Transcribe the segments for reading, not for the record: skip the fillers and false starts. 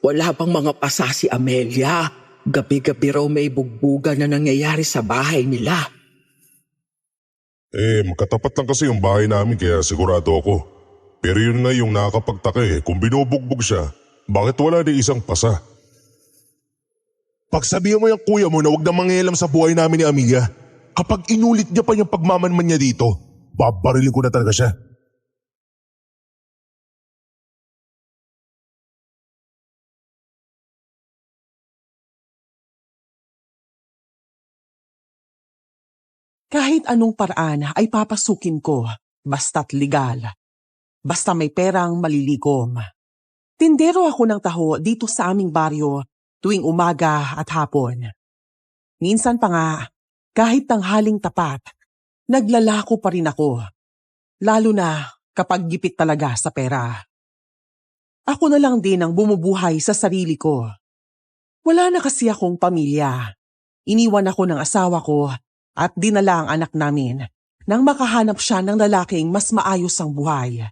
Wala bang mga pasa si Amelia? Gabi-gabi raw may bugbugan na nangyayari sa bahay nila. Makatapat lang kasi yung bahay namin kaya sigurado ako. Pero yun nga yung nakakapagtaka kung binubugbog siya, bakit wala di isang pasa? Pagsabihan mo yung kuya mo na huwag na mangyalam sa buhay namin ni Amelia. Kapag inulit niya pa yung pagmamanman niya dito, babarilin ko na talaga siya. Kahit anong paraan ay papasukin ko, basta't legal. Basta may perang malilikom. Tindero ako ng taho dito sa aming baryo tuwing umaga at hapon. Minsan pa nga, kahit tanghaling tapat, naglalako pa rin ako. Lalo na kapag gipit talaga sa pera. Ako na lang din ang bumubuhay sa sarili ko. Wala na kasi akong pamilya. Iniwan ako ng asawa ko at dinala ang anak namin nang makahanap siya ng lalaking mas maayos ang buhay.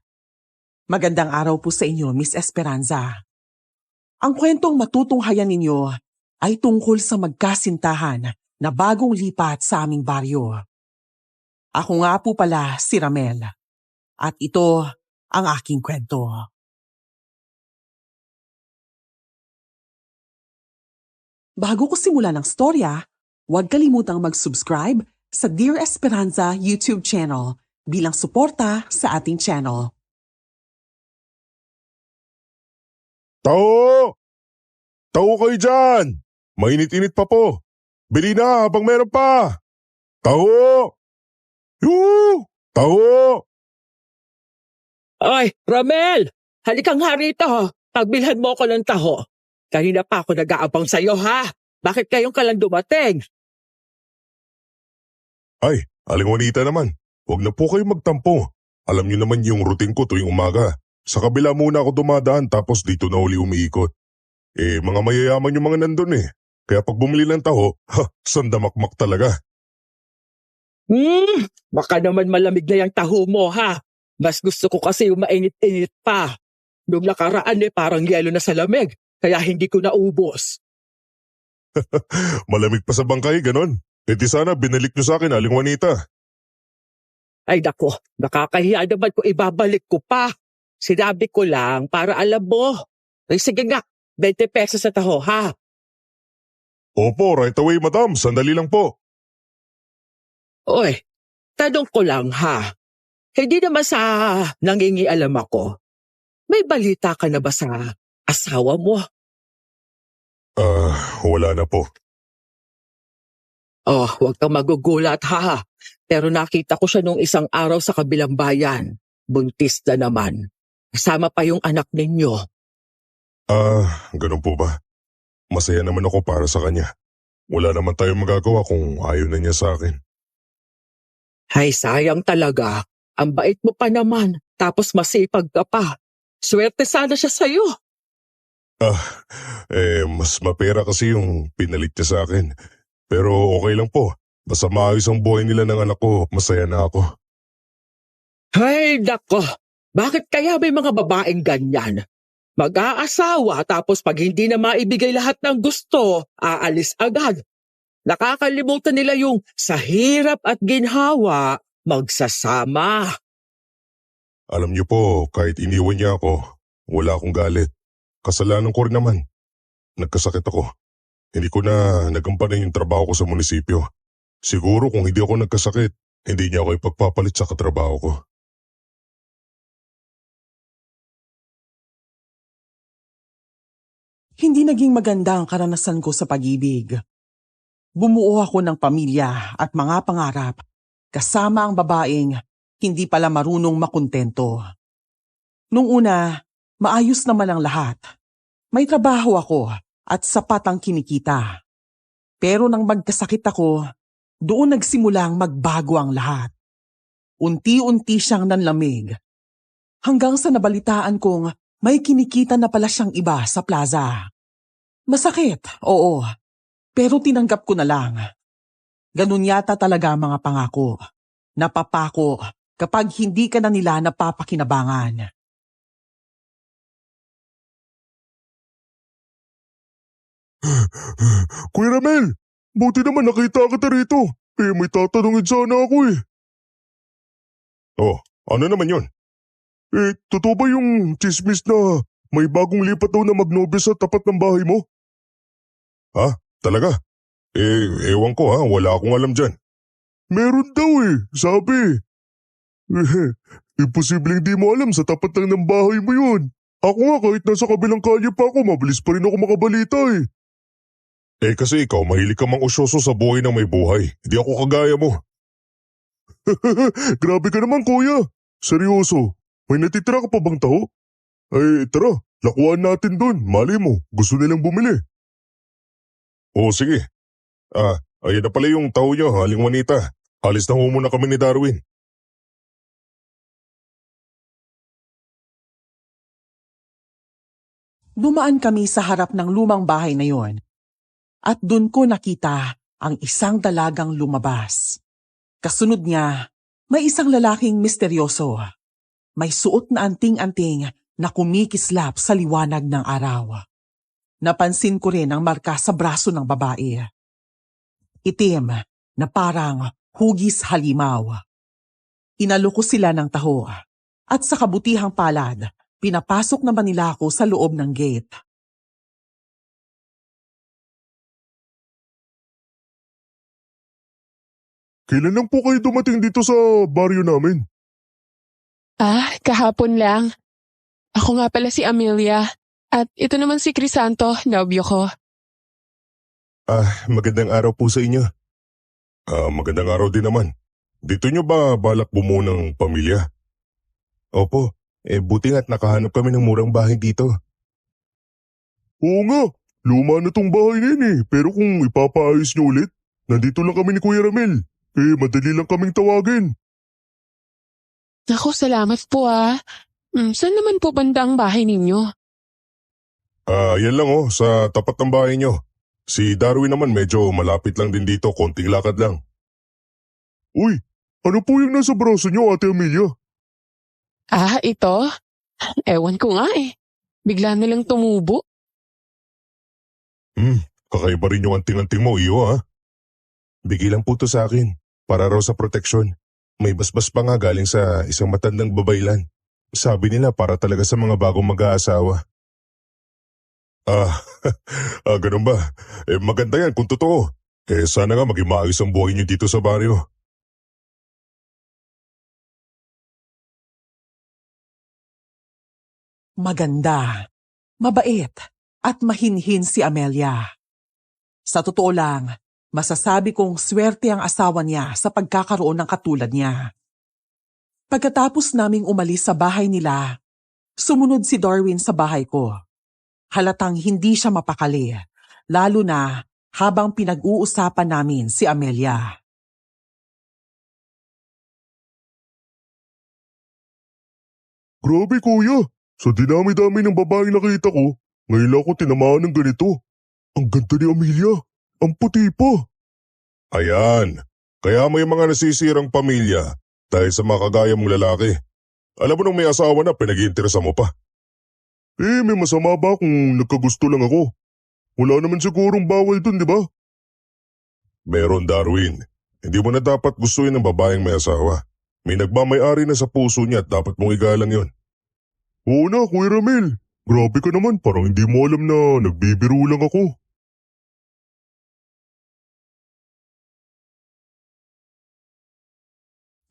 Magandang araw po sa inyo, Miss Esperanza. Ang kwentong matutunghayan ninyo ay tungkol sa magkasintahan na bagong lipat sa aming baryo. Ako nga po pala si Ramel. At ito ang aking kwento. Bago ko simulan ang storya, huwag kalimutang mag-subscribe sa Dear Esperanza YouTube channel bilang suporta sa ating channel. Tao! Tao kayo dyan! Mainit-init pa po. Bili na habang meron pa. Tao! Yoo! Tao! Ay, Ramel! Halika nga rito. Pagbilhan mo ko ng taho. Kanina pa ako nag-aabang sa'yo, ha? Bakit kayong ka lang dumating? Ay, Aling Juanita naman. Huwag na po kayo magtampo. Alam niyo naman yung routine ko tuwing umaga. Sa kabila muna ako dumadaan tapos dito na uli umiikot. Mga mayayaman yung mga nandun Kaya pag bumili ng taho, sandamakmak talaga. Baka naman malamig na yung taho mo, ha? Mas gusto ko kasi yung mainit-init pa. Nung nakaraan parang yelo na sa lamig, kaya hindi ko naubos. Malamig pa sa bangkay, ganon. Di sana binalik niyo sa akin, Aling Juanita. Ay nako, nakakahiya naman kung ibabalik ko pa. Sinabi ko lang para alam mo. Ay sige nga, 20 pesos sa taho, ha? Opo, right away madam, sandali lang po. Oy, tanong ko lang, ha? Hindi naman sa nangingialam ako. May balita ka na ba sa asawa mo? Wala na po. Oh, huwag kang magugulat, ha? Pero nakita ko siya nung isang araw sa kabilang bayan. Buntis na naman. Kasama pa yung anak ninyo. Ganun po ba? Masaya naman ako para sa kanya. Wala naman tayong magagawa kung ayaw na niya sa akin. Ay, sayang talaga. Ang bait mo pa naman, tapos masipag ka pa. Swerte sana siya sa'yo. Mas mapera kasi yung pinalit niya sa akin. Pero okay lang po. Basta maayos ang buhay nila ng anak ko, masaya na ako. Ay, nako. Bakit kaya may mga babaeng ganyan? Mag-aasawa tapos pag hindi na maibigay lahat ng gusto, aalis agad. Nakakalimutan nila yung sa hirap at ginhawa, magsasama. Alam niyo po, kahit iniwan niya ako, wala akong galit. Kasalanan ko rin naman. Nagkasakit ako. Hindi ko na nagampanan yung trabaho ko sa munisipyo. Siguro kung hindi ako nagkasakit, hindi niya ako ipagpapalit sa katrabaho ko. Hindi naging maganda ang karanasan ko sa pag-ibig. Bumuo ako ng pamilya at mga pangarap, kasama ang babaeng hindi pala marunong makontento. Nung una, maayos naman ang lahat. May trabaho ako at sapat ang kinikita. Pero nang magkasakit ako, doon nagsimulang magbago ang lahat. Unti-unti siyang nanlamig. Hanggang sa nabalitaan kong may kinikita na pala siyang iba sa plaza. Masakit, oo. Pero tinanggap ko na lang. Ganun yata talaga ang mga pangako. Napapako kapag hindi ka na nila napapakinabangan. Kuya Ramel, buti naman nakita kita rito. May tatanungin sana ako eh. Oh, ano naman yon? Totoo ba yung chismis na may bagong lipat daw na magnobya sa tapat ng bahay mo? Ha? Talaga? Ewan ko ha, wala akong alam dyan. Meron daw sabi. Imposibleng di mo alam, sa tapat lang ng bahay mo yun. Ako nga kahit nasa kabilang kalye pa ako, mabilis pa rin ako makabalita kasi ikaw mahilig ka mang usyoso sa buhay ng may buhay. Hindi ako kagaya mo. Grabe ka naman kuya. Seryoso, may natitira ka pa bang taho? Tara, lakuan natin dun. Mali mo, gusto nilang bumili. Oo sige. Ayan na pala yung taho niyo, Aling Juanita. Alis na ho muna kami ni Darwin. Dumaan kami sa harap ng lumang bahay na yon. At dun ko nakita ang isang dalagang lumabas. Kasunod niya, may isang lalaking misteryoso. May suot na anting-anting na kumikislap sa liwanag ng araw. Napansin ko rin ang marka sa braso ng babae. Itim na parang hugis halimaw. Inalo ko sila ng taho at sa kabutihang palad, pinapasok naman nila ako sa loob ng gate. Kailan lang po kayo dumating dito sa baryo namin? Kahapon lang. Ako nga pala si Amelia. At ito naman si Crisanto, nobyo ko. Magandang araw po sa inyo. Magandang araw din naman. Dito nyo ba balak bumuo ng pamilya? Opo, buti nga't nakahanap kami ng murang bahay dito. Oo nga, luma na tong bahay na yun pero kung ipapaayos nyo ulit, nandito lang kami ni Kuya Ramel. Madali lang kaming tawagin. Naku, salamat po Saan naman po banda ang bahay ninyo? Yan lang sa tapat ng bahay nyo. Si Darwin naman medyo malapit lang din dito, konting lakad lang. Uy, ano po yung nasa braso nyo, Ate Amelia? Ito? Ewan ko nga Bigla na lang tumubo. Kakaiba rin yung anting-anting mo, iyo Bigay lang po to sa akin, para raw sa proteksyon. May basbas pa nga galing sa isang matandang babaylan. Sabi nila para talaga sa mga bagong mag-aasawa. Ganun ba? Maganda yan kung totoo. Sana nga maging maayos ang buhay niyo dito sa baryo. Maganda, mabait, at mahinhin si Amelia. Sa totoo lang, masasabi kong swerte ang asawa niya sa pagkakaroon ng katulad niya. Pagkatapos naming umalis sa bahay nila, sumunod si Darwin sa bahay ko. Halatang hindi siya mapakali, lalo na habang pinag-uusapan namin si Amelia. Grabe kuya, sa dinami-dami ng babaeng nakita ko, ngayon lang ako tinamaan ng ganito. Ang ganda ni Amelia, ang puti pa. Ayan, kaya may mga nasisirang pamilya dahil sa mga kagaya mong lalaki. Alam mo nung may asawa na pinag-iinteresa mo pa. May masama ba kung nagkagusto lang ako? Wala naman sigurong bawal dun, di ba? Meron, Darwin. Hindi mo na dapat gustuin ng babaeng may asawa. May nagmamay-ari na sa puso niya at dapat mong igalang yon. Oo na, Kuya Ramel. Grabe ka naman, parang hindi mo alam na nagbibiro lang ako.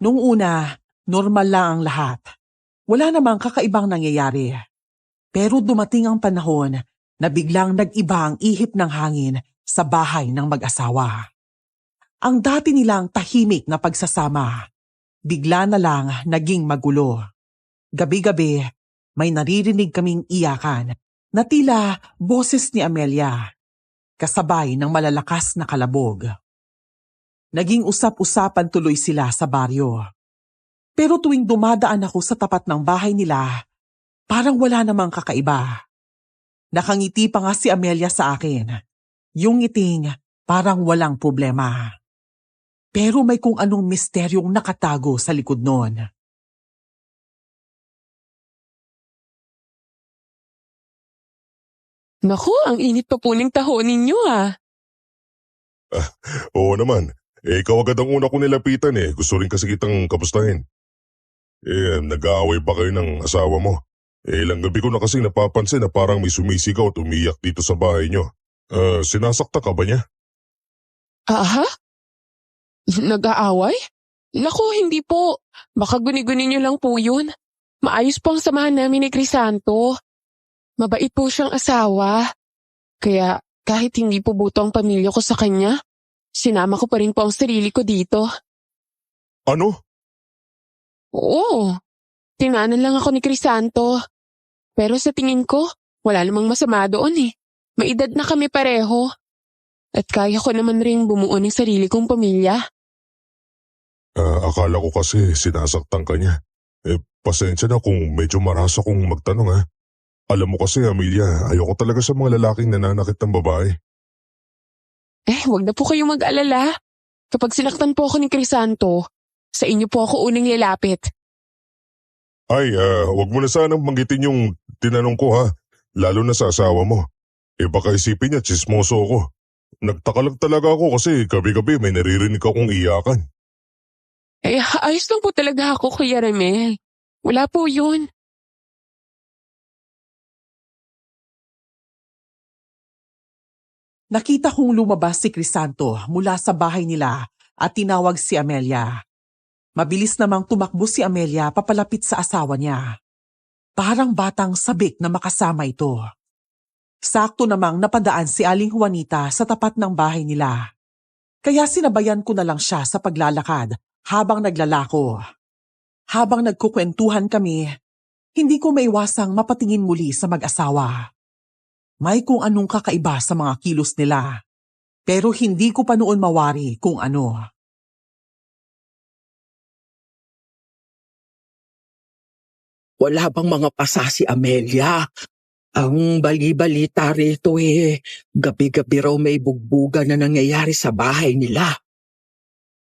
Nung una, normal lang ang lahat. Wala namang kakaibang nangyayari. Pero dumating ang panahon na biglang nag-iba ang ihip ng hangin sa bahay ng mag-asawa. Ang dati nilang tahimik na pagsasama, bigla na lang naging magulo. Gabi-gabi, may naririnig kaming iyakan na tila boses ni Amelia, kasabay ng malalakas na kalabog. Naging usap-usapan tuloy sila sa baryo. Pero tuwing dumadaan ako sa tapat ng bahay nila, parang wala namang kakaiba. Nakangiti pa nga si Amelia sa akin. Yung ngiting parang walang problema. Pero may kung anong misteryong nakatago sa likod nun. Naku, ang init pa po ng taho ninyo ah. Oo naman. Ikaw agad ang una kong nilapitan eh. Gusto rin kasi kitang kamustahin. Nag-aaway pa kayo ng asawa mo. Ilang gabi ko na kasi napapansin na parang may sumisigaw at umiyak dito sa bahay nyo. Sinasakta ka ba niya? Aha? Nag-aaway? Naku, hindi po. Baka guni-guni niyo lang po yun. Maayos po ang samahan namin ni Crisanto. Mabait po siyang asawa. Kaya kahit hindi po buto ang pamilya ko sa kanya, sinama ko pa rin po ang sarili ko dito. Ano? Oo, tinanan lang ako ni Crisanto. Pero sa tingin ko, wala namang masama doon eh. May edad na kami pareho. At kaya ko naman ring bumuo ng sarili kong pamilya. Akala ko kasi sinasaktan ka niya. Pasensya na kung medyo maras akong magtanong ha. Alam mo kasi Amelia, ayoko talaga sa mga lalaking nananakit ng babae. Wag na po kayong mag-alala. Kapag sinaktan po ako ni Crisanto, sa inyo po ako unang lalapit. Wag mo na sanang banggitin yung tinanong ko ha. Lalo na sa asawa mo. Baka isipin niya tsismoso ako. Nagtaka lang talaga ako kasi gabi-gabi may naririnig akong iyakan. Ayos lang po talaga ako, Kuya Ramel. Wala po yun. Nakita kong lumabas si Crisanto mula sa bahay nila at tinawag si Amelia. Mabilis namang tumakbo si Amelia papalapit sa asawa niya. Parang batang sabik na makasama ito. Sakto namang napadaan si Aling Juanita sa tapat ng bahay nila. Kaya sinabayan ko na lang siya sa paglalakad habang naglalako. Habang nagkukwentuhan kami, hindi ko maiwasang mapatingin muli sa mag-asawa. May kung anong kakaiba sa mga kilos nila, pero hindi ko pa noon mawari kung ano. Wala bang mga pasa si Amelia? Ang bali-balita rito gabi-gabi raw may bugbugan na nangyayari sa bahay nila.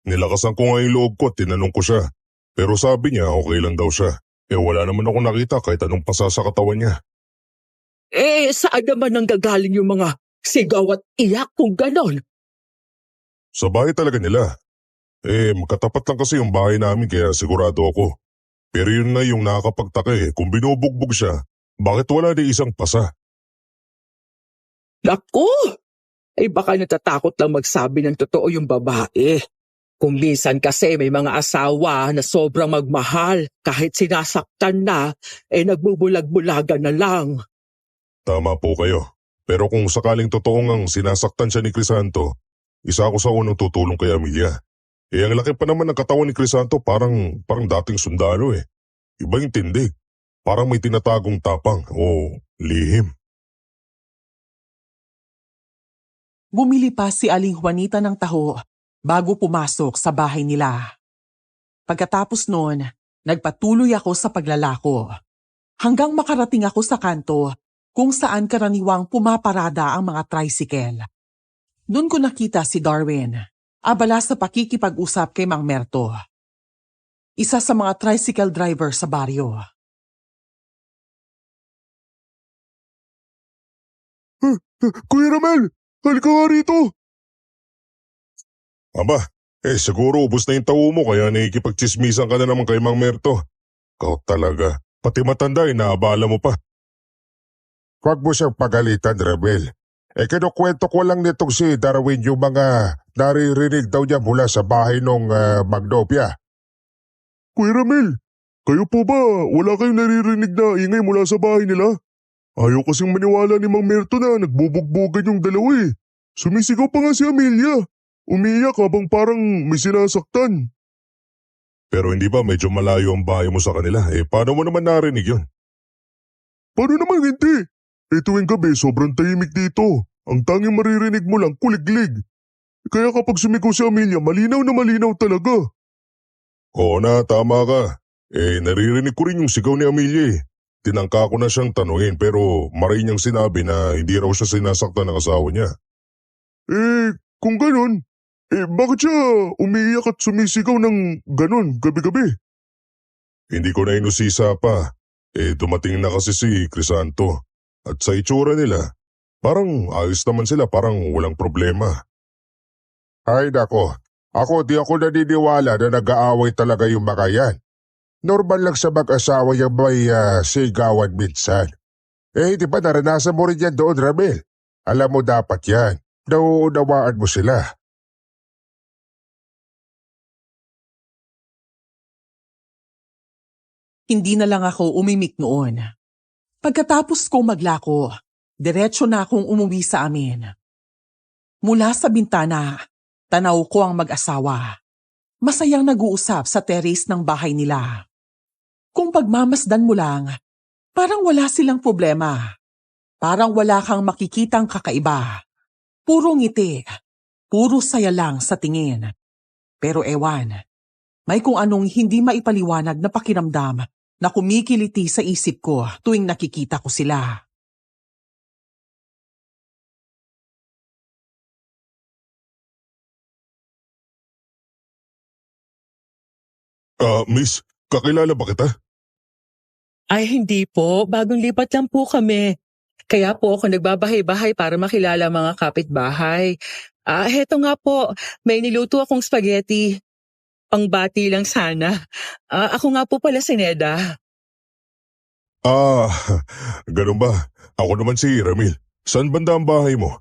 Nilakasan ko nga yung loob ko at tinanong ko siya. Pero sabi niya okay lang daw siya. Wala naman ako nakita kahit anong pasa sa katawan niya. Saan naman nanggagaling yung mga sigaw at iyak kung ganon? Sa bahay talaga nila. Magkatapat lang kasi yung bahay namin kaya sigurado ako. Pero yun na yung nakakapagtaka kung binubugbog siya, bakit wala di isang pasa? Naku! Baka natatakot lang magsabi ng totoo yung babae. Kung minsan kasi may mga asawa na sobrang magmahal, kahit sinasaktan na, nagbubulag-bulagan na lang. Tama po kayo. Pero kung sakaling totoo ngang sinasaktan siya ni Crisanto, isa ako sa unang tutulong kay Amelia. Ang laki pa naman ng katawan ni Crisanto parang dating sundalo Iba yung tindig. Parang may tinatagong tapang o lihim. Bumili pa si Aling Juanita ng taho bago pumasok sa bahay nila. Pagkatapos noon, nagpatuloy ako sa paglalako. Hanggang makarating ako sa kanto kung saan karaniwang pumaparada ang mga tricycle. Doon ko nakita si Darwin, abala sa pakikipag-usap kay Mang Merto. Isa sa mga tricycle driver sa baryo. Kuya Ramel, halika nga rito. Aba, siguro ubos na yung tawo mo kaya nakikipagchismisan ka na naman kay Mang Merto. Kau talaga, pati matanda inaabala mo pa. Huwag mo siyang pagalitan, Rebel. Kinukwento ko lang nitong si Darwin yung mga naririnig daw niya mula sa bahay nung Magnolia. Kuya Ramel, kayo po ba wala kayong naririnig na ingay mula sa bahay nila? Ayaw kasing maniwala ni Mang Merto na nagbubugbugan yung dalawa Sumisigaw pa nga si Amelia. Umiiyak habang parang may sinasaktan. Pero hindi ba medyo malayo ang bahay mo sa kanila? Paano mo naman narinig yun? Paano naman hindi? Tuwing gabi sobrang tahimik dito. Ang tanging maririnig mo lang kuliglig. Kaya kapag sumigaw si Amelia, malinaw na malinaw talaga. Oo na, tama ka. Naririnig ko rin yung sigaw ni Amelia Tinangka ko na siyang tanungin pero maray niyang sinabi na hindi raw siya sinasaktan ng asawa niya. Kung ganun, bakit siya umiiyak at sumisigaw ng ganun gabi-gabi? Hindi ko na inusisa pa. Dumating na kasi si Crisanto. At sa itsura nila, Parang ayos naman sila, parang walang problema. Ay nako, di ako naniniwala na nag-aaway talaga yung mga yan. Normal lang sa mag-asawa yung may sigawan minsan. Di ba naranasan mo rin yan doon, Ramil? Alam mo dapat yan. Nauunawaan mo sila. Hindi na lang ako umimik noon. Pagkatapos kong maglako, diretso na akong umuwi sa amin. Mula sa bintana, tanaw ko ang mag-asawa. Masayang nag-uusap sa terrace ng bahay nila. Kung pagmamasdan mo lang, parang wala silang problema. Parang wala kang makikitang kakaiba. Puro ngiti, puro saya lang sa tingin. Pero ewan, may kung anong hindi maipaliwanag na pakiramdam na kumikiliti sa isip ko tuwing nakikita ko sila. Miss, kakilala ba kita? Ay hindi po, bagong lipat lang po kami. Kaya po ako nagbabahay-bahay para makilala mga kapitbahay. Heto nga po, may niluto akong spaghetti. Pangbati lang sana. Ako nga po pala si Neda. Ah, ganun ba? Ako naman si Ramil. Saan banda ang bahay mo?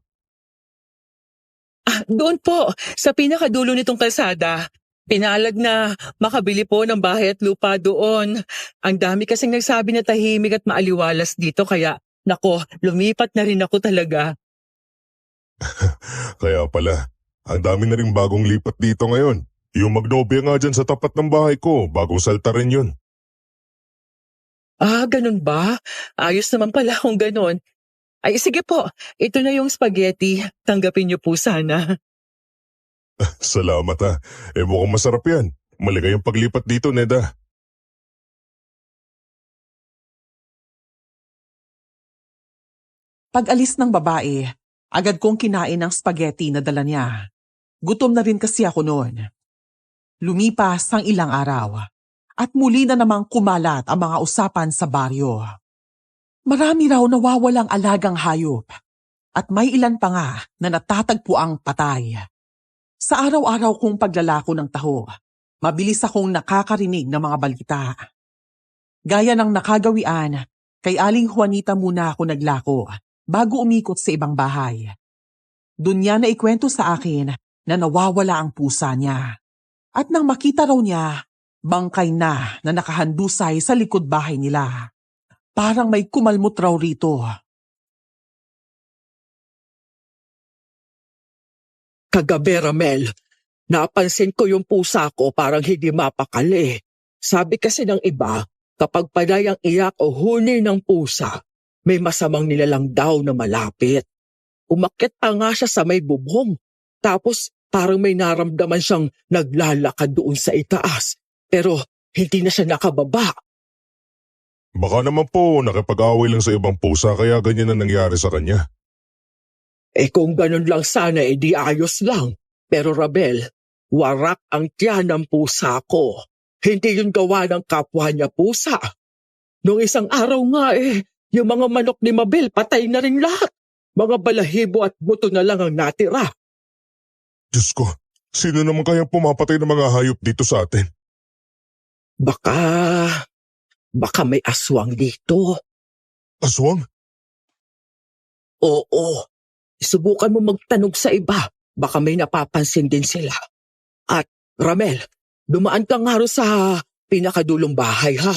Doon po, sa pinakadulo nitong kalsada. Pinalag na makabili po ng bahay at lupa doon. Ang dami kasing nagsabi na tahimik at maaliwalas dito kaya, nako, lumipat na rin ako talaga. Kaya pala, ang dami na ring bagong lipat dito ngayon. Yung Magnobia nga dyan sa tapat ng bahay ko, bagong salta rin yun. Ganun ba? Ayos naman pala kung ganun. Ay, sige po, ito na yung spaghetti. Tanggapin niyo po sana. Salamat ha. Mukhang masarap yan. Maligayang paglipat dito, Neda. Pag-alis ng babae, agad kong kinain ang spaghetti na dala niya. Gutom na rin kasi ako noon. Lumipas ang ilang araw at muli na namang kumalat ang mga usapan sa baryo. Marami raw nawawalang alagang hayop at may ilan pa nga na natatagpuang patay. Sa araw-araw kong paglalako ng taho, mabilis akong nakakarinig ng mga balita. Gaya ng nakagawian, kay Aling Juanita muna ako naglako bago umikot sa ibang bahay. Doon niya na ikwento sa akin na nawawala ang pusa niya. At nang makita raw niya, bangkay na nakahandusay sa likod bahay nila. Parang may kumalmot raw rito. Kagabi, Ramel, napansin ko yung pusa ko parang hindi mapakali. Sabi kasi ng iba, kapag panay ang iyak o huni ng pusa, may masamang nilalang daw na malapit. Umakyat pa nga siya sa may bubong. Tapos parang may naramdaman siyang naglalakad doon sa itaas. Pero hindi na siya nakababa. Baka naman po nakipag-away lang sa ibang pusa kaya ganyan na nangyari sa kanya. Kung ganun lang sana, di ayos lang. Pero Rabel, warak ang tiyan ng pusa ko. Hindi yun gawa ng kapwa niya pusa. Noong isang araw nga yung mga manok ni Mabel patay na rin lahat. Mga balahibo at buto na lang ang natira. Diyos ko, sino naman kaya pumapatay ng mga hayop dito sa atin? Baka may aswang dito. Aswang? Oo, subukan mo magtanong sa iba. Baka may napapansin din sila. At Ramel, dumaan ka nga ro sa pinakadulong bahay ha.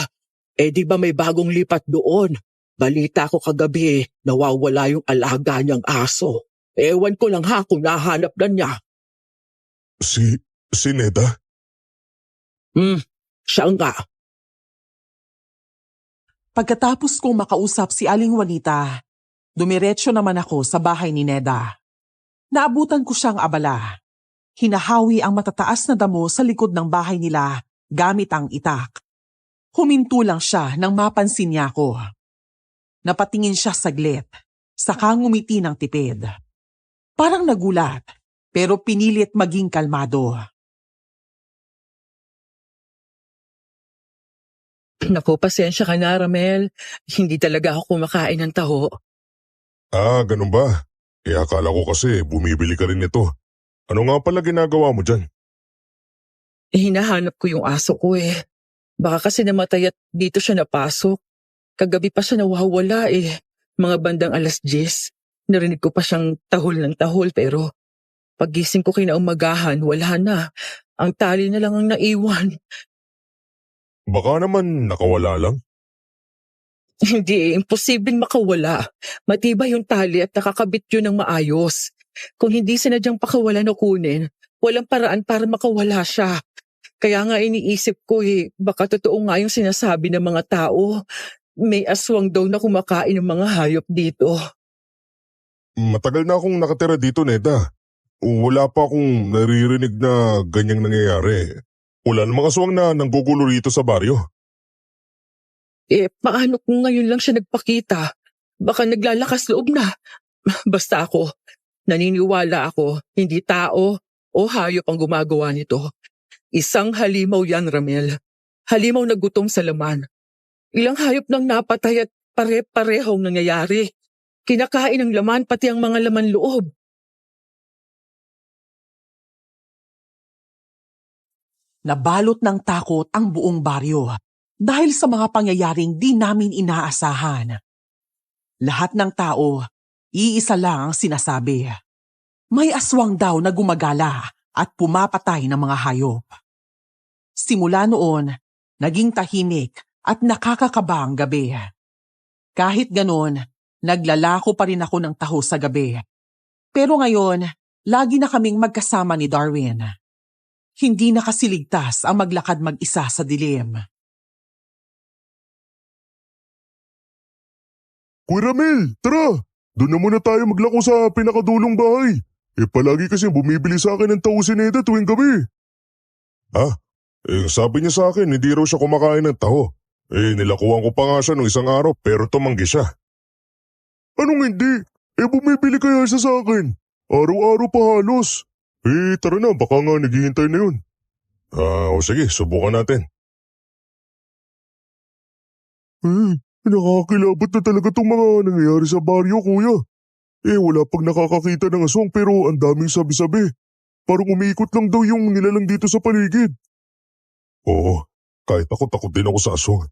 Di ba may bagong lipat doon? Balita ko kagabi, nawawala yung alaga niyang aso. Ewan ko lang ha kung nahanap na niya. Si Neda? Siya nga. Pagkatapos kong makausap si Aling Juanita, dumiretso naman ako sa bahay ni Neda. Naabutan ko siyang abala. Hinahawi ang matataas na damo sa likod ng bahay nila gamit ang itak. Huminto lang siya nang mapansin niya ako. Napatingin siya saglit, saka ngumiti ng tipid. Parang nagulat, pero pinilit maging kalmado. Naku, pasensya ka na, Ramel. Hindi talaga ako kumakain ng taho. Ah, ganun ba? Akala ko kasi bumibili ka rin nito. Ano nga pala ginagawa mo dyan? Hinahanap ko yung aso ko eh. Baka kasi namatay at dito siya napasok. Kagabi pa siya nawawala eh. Mga bandang 10:00. Narinig ko pa siyang tahol ng tahol pero paggising ko kinaumagahan, wala na. Ang tali na lang ang naiwan. Baka naman nakawala lang. Hindi, imposibleng makawala. Matibay yung tali at nakakabit yun ng maayos. Kung hindi sinadyang pakawalan o kunin, walang paraan para makawala siya. Kaya nga iniisip ko eh, baka totoo nga yung sinasabi ng mga tao. May aswang daw na kumakain ng mga hayop dito. Matagal na akong nakatira dito, Neda. Wala pa akong naririnig na ganyang nangyayari. Wala namang aswang na nanggugulo rito sa baryo. Eh, paano kung ngayon lang siya nagpakita? Baka naglalakas loob na. Basta ako, naniniwala ako, hindi tao o hayop ang gumagawa nito. Isang halimaw yan, Ramel. Halimaw na gutom sa laman. Ilang hayop nang napatay at pare-parehong nangyayari. Kinakain ang laman pati ang mga laman loob. Nabalot ng takot ang buong baryo dahil sa mga pangyayaring di namin inaasahan. Lahat ng tao, iisa lang ang sinasabi. May aswang daw na gumagala at pumapatay ng mga hayop. Simula noon, naging tahimik at nakakakaba ang gabi. Kahit ganon, naglalako pa rin ako ng taho sa gabi. Pero ngayon, lagi na kaming magkasama ni Darwin. Hindi na kasi ligtas ang maglakad mag-isa sa dilim. Kuya Ramil, tara! Doon na muna tayo maglako sa pinakadulong bahay. Palagi kasi bumibili sa akin ng taho si Neda tuwing gabi. Ha? Sabi niya sa akin, hindi raw siya kumakain ng taho. Nilakuan ko pa nga siya nung isang araw pero tumanggi siya. Anong hindi? Bumibili kaya siya sa akin. Araw-araw pa halos. Tara na, baka nga naghihintay na yun. O sige, subukan natin. Nakakakilabot na talaga itong mga nangyayari sa baryo, kuya. Wala pang nakakakita ng aswang pero ang daming sabi-sabi. Parang umiikot lang daw yung nilalang dito sa paligid. Oo, kahit ako takot din ako sa aswang.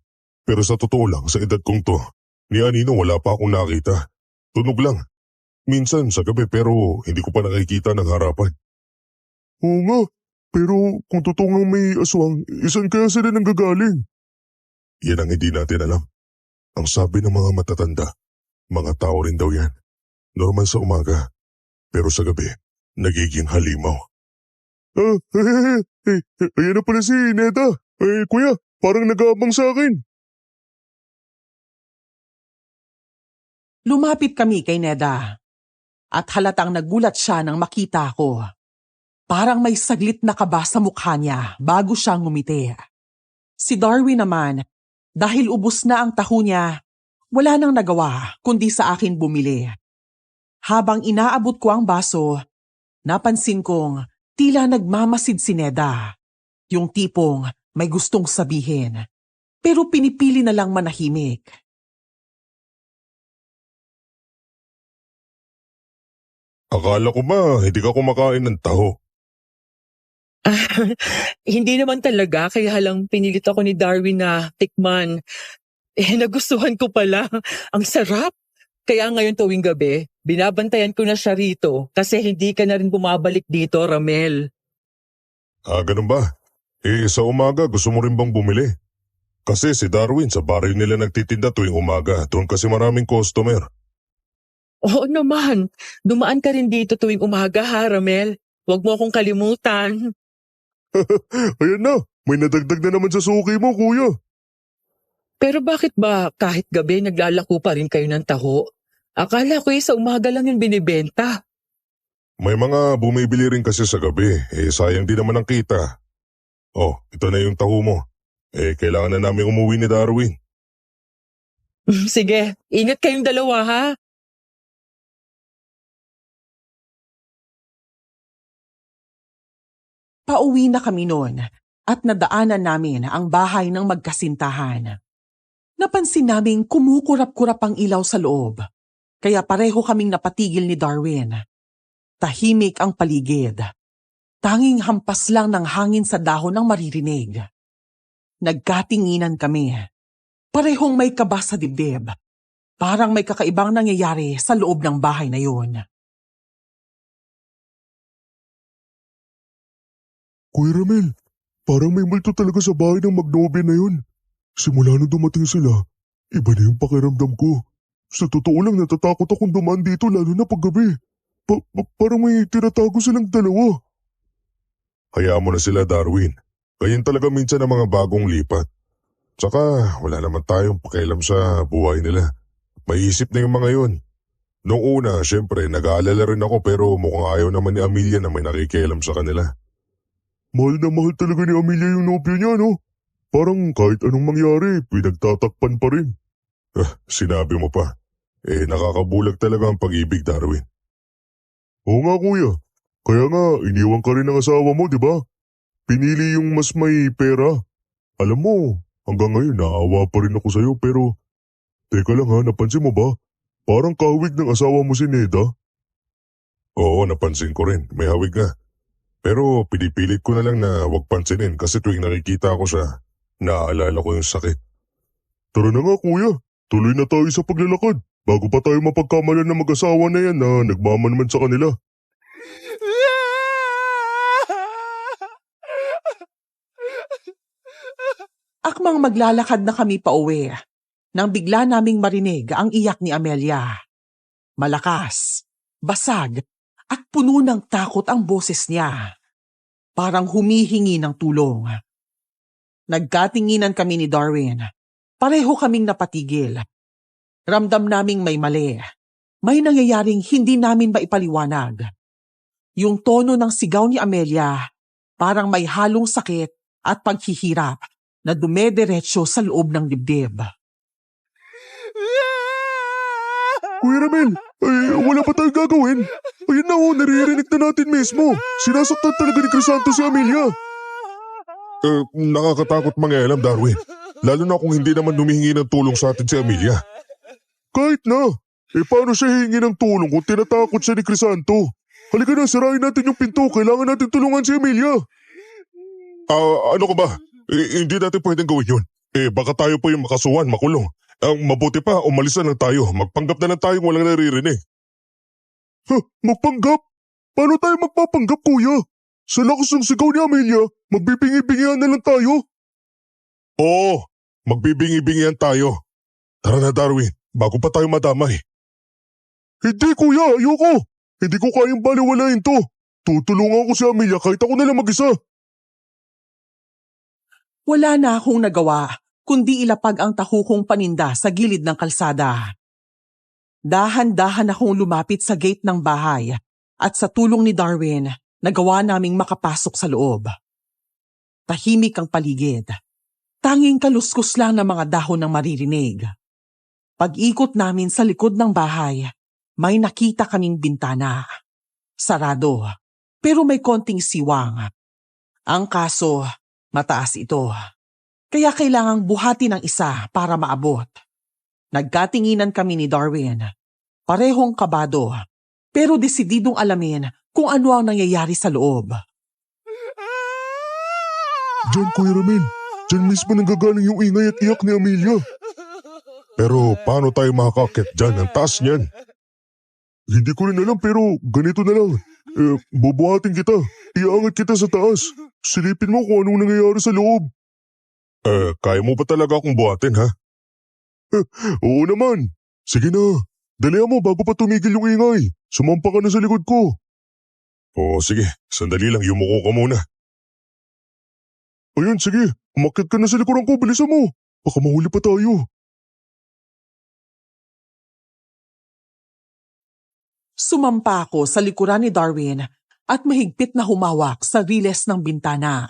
Pero sa totoo lang, sa edad kong to, ni Anino wala pa akong nakita. Tunog lang. Minsan sa gabi pero hindi ko pa nakikita ng harapan. Oo nga, pero kung totoo nga may aswang, isan kaya sila nanggagaling? Yan ang hindi natin alam. Ang sabi ng mga matatanda, mga tao rin daw yan. Normal sa umaga, pero sa gabi, nagiging halimaw. Ayan na pala si Neda. Kuya, parang nag-aabang sa akin. Lumapit kami kay Neda at halatang nagulat siya nang makita ko. Parang may saglit na kaba sa mukha niya bago siya ngumiti. Si Darwin naman, dahil ubos na ang taho niya, wala nang nagawa kundi sa akin bumili. Habang inaabot ko ang baso, napansin kong tila nagmamasid si Neda. Yung tipong may gustong sabihin, pero pinipili na lang manahimik. Akala ko ba hindi ka kumakain ng taho? Hindi naman talaga, kaya lang pinilit ako ni Darwin na tikman. Nagustuhan ko pala. Ang sarap. Kaya ngayon tuwing gabi, binabantayan ko na siya rito kasi hindi ka na rin bumabalik dito, Ramel. Ganun ba? Sa umaga gusto mo rin bang bumili? Kasi si Darwin sa baryo nila nagtitinda tuwing umaga, doon kasi maraming customer. Oo naman, dumaan ka rin dito tuwing umaga ha, Ramel. Huwag mo akong kalimutan. Ayan na, may nadagdag na naman sa suki mo, kuya. Pero bakit ba kahit gabi naglalako pa rin kayo ng taho? Akala ko sa umaga lang yung binibenta. May mga bumibili rin kasi sa gabi, sayang din naman ang kita. Ito na yung taho mo. Kailangan na namin umuwi ni Darwin. Sige, ingat kayong dalawa ha. Pauwi na kami noon at nadaanan namin ang bahay ng magkasintahan. Napansin naming kumukurap-kurap ang ilaw sa loob. Kaya pareho kaming napatigil ni Darwin. Tahimik ang paligid. Tanging hampas lang ng hangin sa dahon ang maririnig. Nagkatinginan kami. Parehong may kaba sa dibdib. Parang may kakaibang nangyayari sa loob ng bahay na yun. Kuya Ramel, parang may multo talaga sa bahay ng Magnolia na yun. Simula nung dumating sila, iba na yung pakiramdam ko. Sa totoo lang natatakot akong dumaan dito lalo na paggabi. Parang may tinatago silang dalawa. Hayaan mo na sila, Darwin. Ganyan talaga minsan ang mga bagong lipat. Tsaka wala naman tayong pakialam sa buhay nila. May isip na yung mga yun. Noong una, syempre, nag-aalala rin ako pero mukhang ayaw naman ni Amelia na may nakikialam sa kanila. Mahal na mahal talaga ni Amelia yung nobyo niya, no? Parang kahit anong mangyari, pinagtatakpan pa rin. Sinabi mo pa. Nakakabulag talaga ang pag-ibig, Darwin. Oo nga, kuya. Kaya nga, iniwan ka rin ng asawa mo, di ba? Pinili yung mas may pera. Alam mo, hanggang ngayon naawa pa rin ako sa'yo pero... Teka lang ha, napansin mo ba? Parang kahawig ng asawa mo si Neda. Oo, napansin ko rin. May hawig nga. Pero pinipilit ko na lang na huwag pansinin kasi tuwing nakikita ko siya, naaalala ko yung sakit. Tara na nga kuya, tuloy na tayo sa paglalakad bago pa tayo mapagkamalan ng mag-asawa na yan na nagmamanman sa kanila. Akmang maglalakad na kami pauwi nang bigla naming marinig ang iyak ni Amelia. Malakas, basag, at puno ng takot ang boses niya. Parang humihingi ng tulong. Nagkatinginan kami ni Darwin. Pareho kaming napatigil. Ramdam naming may mali. May nangyayaring hindi namin maipaliwanag. Yung tono ng sigaw ni Amelia, parang may halong sakit at paghihirap na dumediretso sa loob ng dibdib. Kuya Ramel, wala pa tayong gagawin. Ayun na naririnig na natin mismo. Sinasaktan talaga ni Crisanto si Amelia. Nakakatakot mangialam, Darwin. Lalo na kung hindi naman humihingi ng tulong sa atin si Amelia. Kahit na. Paano siya hihingi ng tulong kung tinatakot siya ni Crisanto? Halika na, sirain natin yung pinto. Kailangan natin tulungan si Amelia. Ano ka ba? Hindi natin pwedeng gawin yun. Baka tayo pa yung makasuhan, makulong. Ang mabuti pa, umalis na lang tayo. Magpanggap na lang tayong walang naririnig. Magpanggap? Paano tayo magpapanggap, kuya? Sa lakas ng sigaw ni Amelia, magbibingi-bingihan na lang tayo. Oo, magbibingi-bingihan tayo. Tara na, Darwin, bago pa tayo madamay. Hindi, kuya, ayoko. Hindi ko kayang baliwalain to. Tutulungan ko si Amelia kahit ako na lang mag-isa. Wala na akong nagawa, kundi ilapag ang tahukong paninda sa gilid ng kalsada. Dahan-dahan akong lumapit sa gate ng bahay at sa tulong ni Darwin, nagawa naming makapasok sa loob. Tahimik ang paligid. Tanging kaluskos lang ng mga dahon ng maririnig. Pag-ikot namin sa likod ng bahay, may nakita kaming bintana. Sarado, pero may konting siwang. Ang kaso, mataas ito. Kaya kailangang buhati ng isa para maabot. Nagkatinginan kami ni Darwin. Parehong kabado, pero desididong alamin kung ano ang nangyayari sa loob. Diyan, Kuya Ramel. Diyan mismo nanggagaling yung ingay at iyak ni Amelia. Pero paano tayo makakakit dyan? Ang taas niyan. Hindi ko rin alam pero ganito na lang. Bubuhatin kita. Iaangat kita sa taas. Silipin mo kung anong nangyayari sa loob. Kaya mo ba talaga akong buhatin, ha? Oo naman. Sige na. Dalihan mo bago pa tumigil yung ingay. Sumampa ka na sa likod ko. Oo, sige. Sandali lang, yumuko ka muna. Ayun, sige. Umakyat ka na sa likuran ko. Bilisan mo. Baka mahuli pa tayo. Sumampa ako sa likuran ni Darwin at mahigpit na humawak sa riles ng bintana.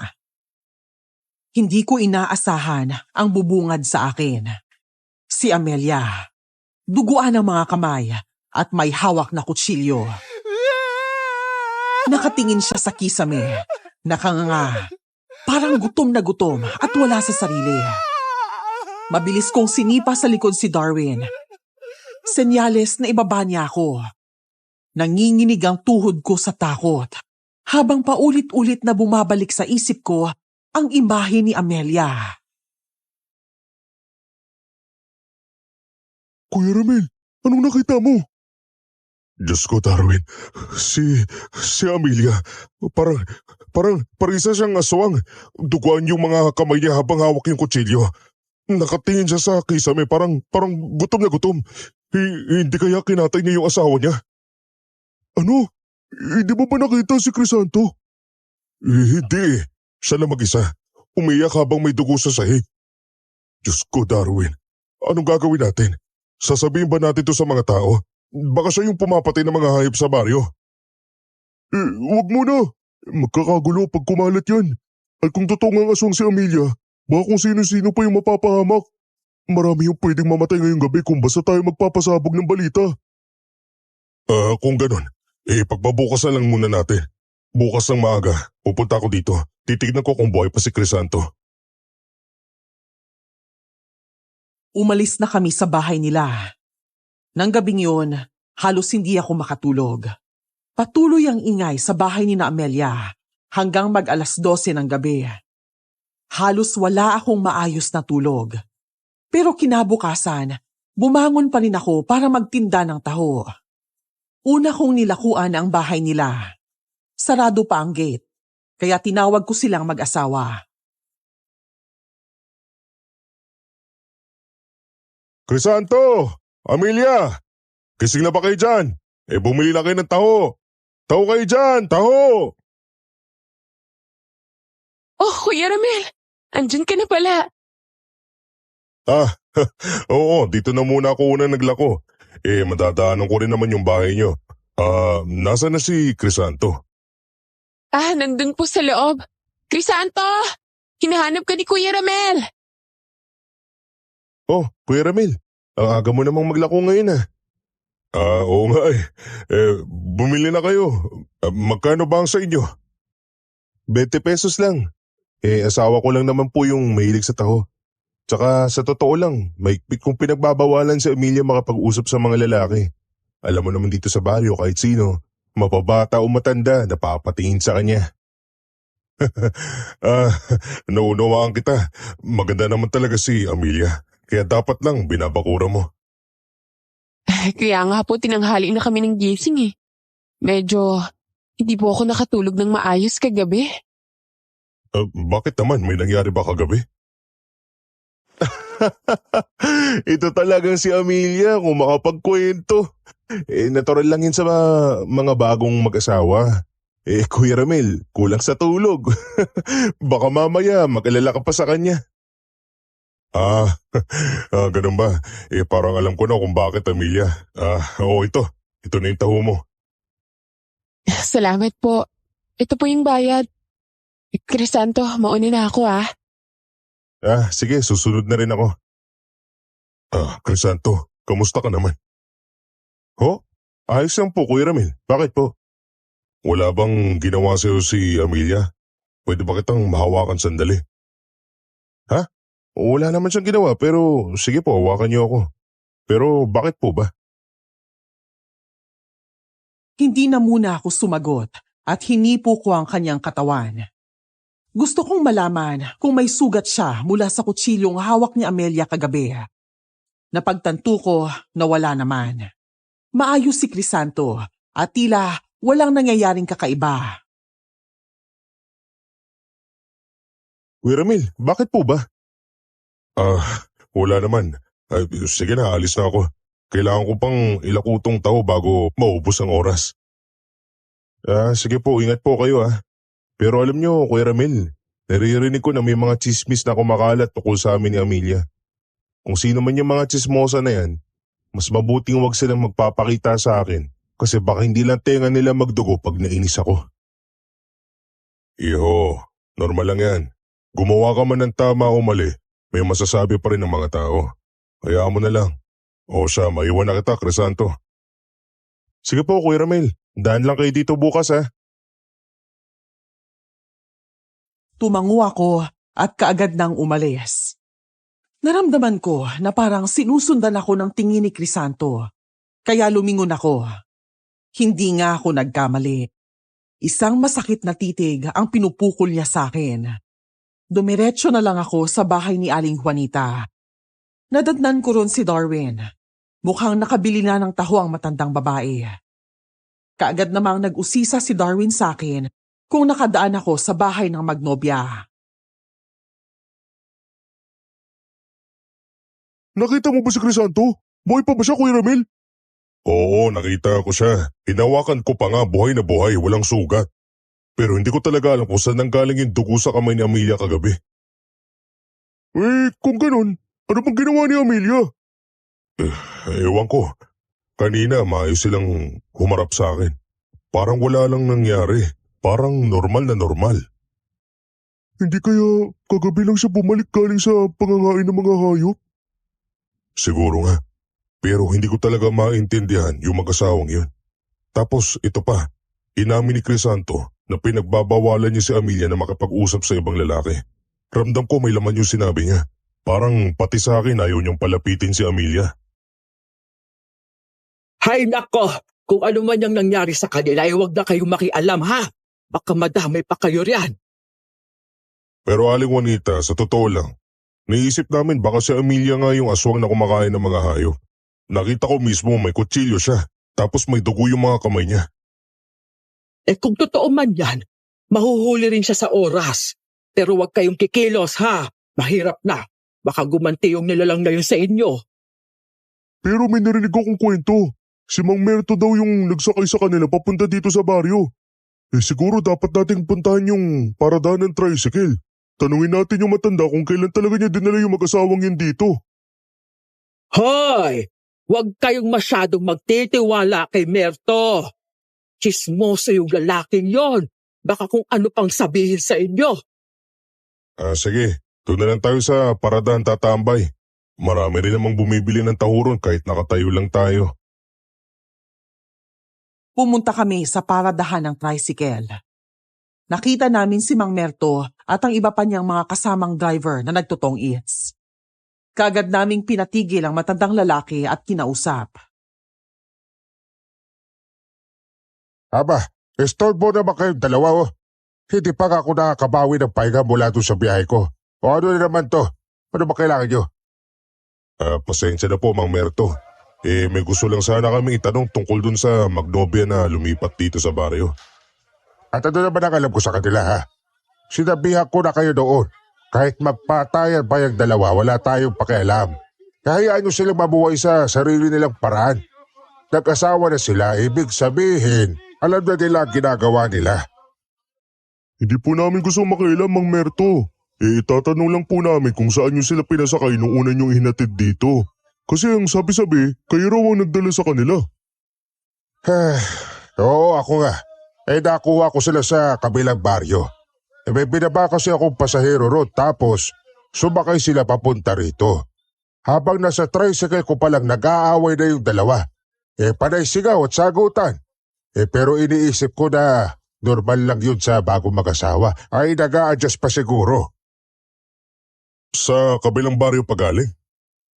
Hindi ko inaasahan ang bubungad sa akin. Si Amelia. Duguan ang mga kamay at may hawak na kutsilyo. Nakatingin siya sa kisame, nakanganga, parang gutom na gutom at wala sa sarili. Mabilis kong sinipa sa likod si Darwin. Senyales na ibaba niya ako. Nanginginig ang tuhod ko sa takot, habang paulit-ulit na bumabalik sa isip ko ang imahe ni Amelia. Kuya Ramil, anong nakita mo? Diyos ko, Darwin. Si Amelia. Parang isa siyang aswang. Duguan yung mga kamay niya habang hawak yung kutsilyo. Nakatingin siya sa kisame, parang gutom na gutom. Hindi kaya kinatay niya yung asawa niya? Ano? Hindi mo ba nakita si Crisanto? Hindi. Siya lang mag-isa. Umiyak habang may dugo sa sahig. Diyos ko, Darwin. Anong gagawin natin? Sasabihin ba natin to sa mga tao? Baka siya yung pumapatay ng mga hayop sa baryo. Wag mo na. Magkakagulo pag kumalat yan. At kung totoo nga aswang si Amelia, baka kung sino-sino pa yung mapapahamak. Marami yung pwedeng mamatay ngayong gabi kung basta tayo magpapasabog ng balita. Kung ganun, pagbabukas na lang muna natin. Bukas ng maaga, pupunta ako dito. Titignan ko kung buhay pa si Crisanto. Umalis na kami sa bahay nila. Nang gabing yun, halos hindi ako makatulog. Patuloy ang ingay sa bahay ni na Amelia hanggang mag-alas 12 ng gabi. Halos wala akong maayos na tulog. Pero kinabukasan, bumangon pa rin ako para magtinda ng taho. Una kong nilakuan ang bahay nila. Sarado pa ang gate, kaya tinawag ko silang mag-asawa. Crisanto! Amelia! Gising na ba kayo dyan? Bumili na kayo ng taho. Taho kayo dyan! Taho! Oh, Kuya Ramil! Andyan ka na pala. Oo, dito na muna ako unang naglako. Madadaanan ko rin naman yung bahay nyo. Nasa na si Crisanto? Nandun po sa loob. Crisanto! Hinahanap ka ni Kuya Ramil. Oh, Kuya Ramil. Ang aga mo namang maglako ngayon Oo nga bumili na kayo. Magkano ba ang sa inyo? 20 pesos lang. Asawa ko lang naman po yung mahilig sa taho. Tsaka sa totoo lang, maikpit kong pinagbabawalan sa Emilia makapag-usap sa mga lalaki. Alam mo naman dito sa baryo kahit sino, mapabata o matanda, napapatingin sa kanya. Naunawaan kita. Maganda naman talaga si Amelia. Kaya dapat lang binabakura mo. Kaya nga po tinanghali na kami ng gising eh. Medyo hindi po ako nakatulog ng maayos kagabi. Bakit naman? May nangyari ba kagabi? Ito talagang si Amelia kung makapagkwento. Natural lang yun sa mga bagong mag-asawa. Kuya Ramil, kulang sa tulog. Baka mamaya mag-alala ka pa sa kanya. Ganun ba? Parang alam ko na kung bakit, Amelia. Oo, ito. Ito na yung taho mo. Salamat po. Ito po yung bayad. Crisanto, mauna na ako Sige, susunod na rin ako. Crisanto, kamusta ka naman? Ayos lang po, Kuya Ramil. Bakit po? Wala bang ginawa sa'yo si Amelia? Pwede ba kitang mahawakan sandali? Wala naman siyang ginawa pero sige po, hawakan niyo ako. Pero bakit po ba? Hindi na muna ako sumagot at hinipo ko ang kanyang katawan. Gusto kong malaman kung may sugat siya mula sa kutsilyong hawak ni Amelia kagabi. Napagtanto ko na wala naman. Maayos si Crisanto at tila walang nangyayaring kakaiba. Kuya Ramil, bakit po ba? Wala naman. Sige na, alis na ako. Kailangan ko pang ilakutong taho bago maubos ang oras. Sige po, ingat po kayo Pero alam nyo, Kuya Ramil, naririnig ko na may mga tsismis na kumakalat tungkol sa amin ni Amelia. Kung sino man yung mga tsismosa na yan, mas mabuting huwag silang magpapakita sa akin kasi baka hindi lang tenga nila magdugo pag nainis ako. Iho, normal lang yan. Gumawa ka man ng tama o mali, may masasabi pa rin ng mga tao. Hayaan mo na lang. O siya, maiwan na kita, Crisanto. Sige po, Kuya Ramil. Daan lang kayo dito bukas Tumango ako at kaagad nang umalis. Naramdaman ko na parang sinusundan ako ng tingin ni Crisanto Kaya lumingon ako. Hindi nga ako nagkamali. Isang masakit na titig ang pinupukol niya sa akin. Dumiretso na lang ako sa bahay ni Aling Juanita. Nadatnan ko ron si Darwin. Mukhang nakabili na ng taho ang matandang babae. Kaagad namang nag-usisa si Darwin sa akin kung nakadaan ako sa bahay ng magnobya. Nakita mo ba si Crisanto? Buhay pa ba siya, Kuya Ramil? Oo, nakita ko siya. Hinawakan ko pa nga buhay na buhay, walang sugat. Pero hindi ko talaga alam kung saan nanggaling yung dugo sa kamay ni Amelia kagabi. Kung ganun, ano bang ginawa ni Amelia? Ewan ko. Kanina maayos silang humarap sa akin. Parang wala lang nangyari. Parang normal na normal. Hindi kaya kagabi lang siya bumalik galing sa pangangain ng mga hayop? Siguro nga. Pero hindi ko talaga maintindihan yung mag-asawang yun. Tapos ito pa, inamin ni Crisanto na pinagbabawalan niya si Amelia na makapag-usap sa ibang lalaki. Ramdam ko may laman yung sinabi niya. Parang pati sa akin ayaw niyang palapitin si Amelia. Hay nako! Kung ano man yung nangyari sa kanila ay huwag na kayong makialam ha! Baka madamay pa kayo riyan. Pero Aling Juanita, sa totoo lang, naisip namin baka si Amelia nga yung aswang na kumakain ng mga hayop. Nakita ko mismo may kutsilyo siya, tapos may dugo yung mga kamay niya. Kung totoo man yan, mahuhuli rin siya sa oras. Pero huwag kayong kikilos ha! Mahirap na. Baka gumanti yung nilalang na yun sa inyo. Pero may narinig akong kwento. Si Mang Merto daw yung nagsakay sa kanila papunta dito sa baryo. Siguro dapat nating puntahan yung paradahan ng tricycle. Tanungin natin yung matanda kung kailan talaga niya dinala yung mag-asawang yun dito. Hoy! Huwag kayong masyadong magtitiwala kay Merto. Chismoso yung lalaking yon. Baka kung ano pang sabihin sa inyo. Sige. Doon na lang tayo sa paradahan tatambay. Marami rin namang bumibili ng tahuron kahit nakatayo lang tayo. Pumunta kami sa paradahan ng tricycle. Nakita namin si Mang Merto at ang iba pa niyang mga kasamang driver na nagtutong eats. Kaagad naming pinatigil ang matandang lalaki at kinausap. Aba, estorbo na ba kayong dalawa oh? Hindi pa ako nakakabawi ng pahinga mula doon sa biyahe ko. O ano na naman to? Ano ba kailangan nyo? Pasensya na po, Mang Merto. May gusto lang sana kami itanong tungkol dun sa magnobya na lumipat dito sa baryo. At ano naman ang alam ko sa kanila ha? Sinabihan ko na kayo doon. Kahit magpatayan pa yung dalawa, wala tayong pakialam. Kahayaan nyo silang mabuhay sa sarili nilang paraan. Nag-asawa na sila, ibig sabihin, alam na nila ang ginagawa nila. Hindi po namin gusto makialam, Mang Merto. Itatanong lang po namin kung saan nyo sila pinasakay nung una nyong ihinatid dito. Kasi ang sabi-sabi, kayo raw ang nagdala sa kanila. Oo, ako nga. Nakuha ko sila sa kabilang baryo. May binaba kasi akong pasahero ron tapos sumakay sila papunta rito. Habang nasa tricycle ko palang nag-aaway na yung dalawa. Panay sigaw at sagutan. Pero iniisip ko na normal lang yun sa bagong mag-asawa. Ay nag-a-adjust pa siguro. Sa kabilang baryo pa galing?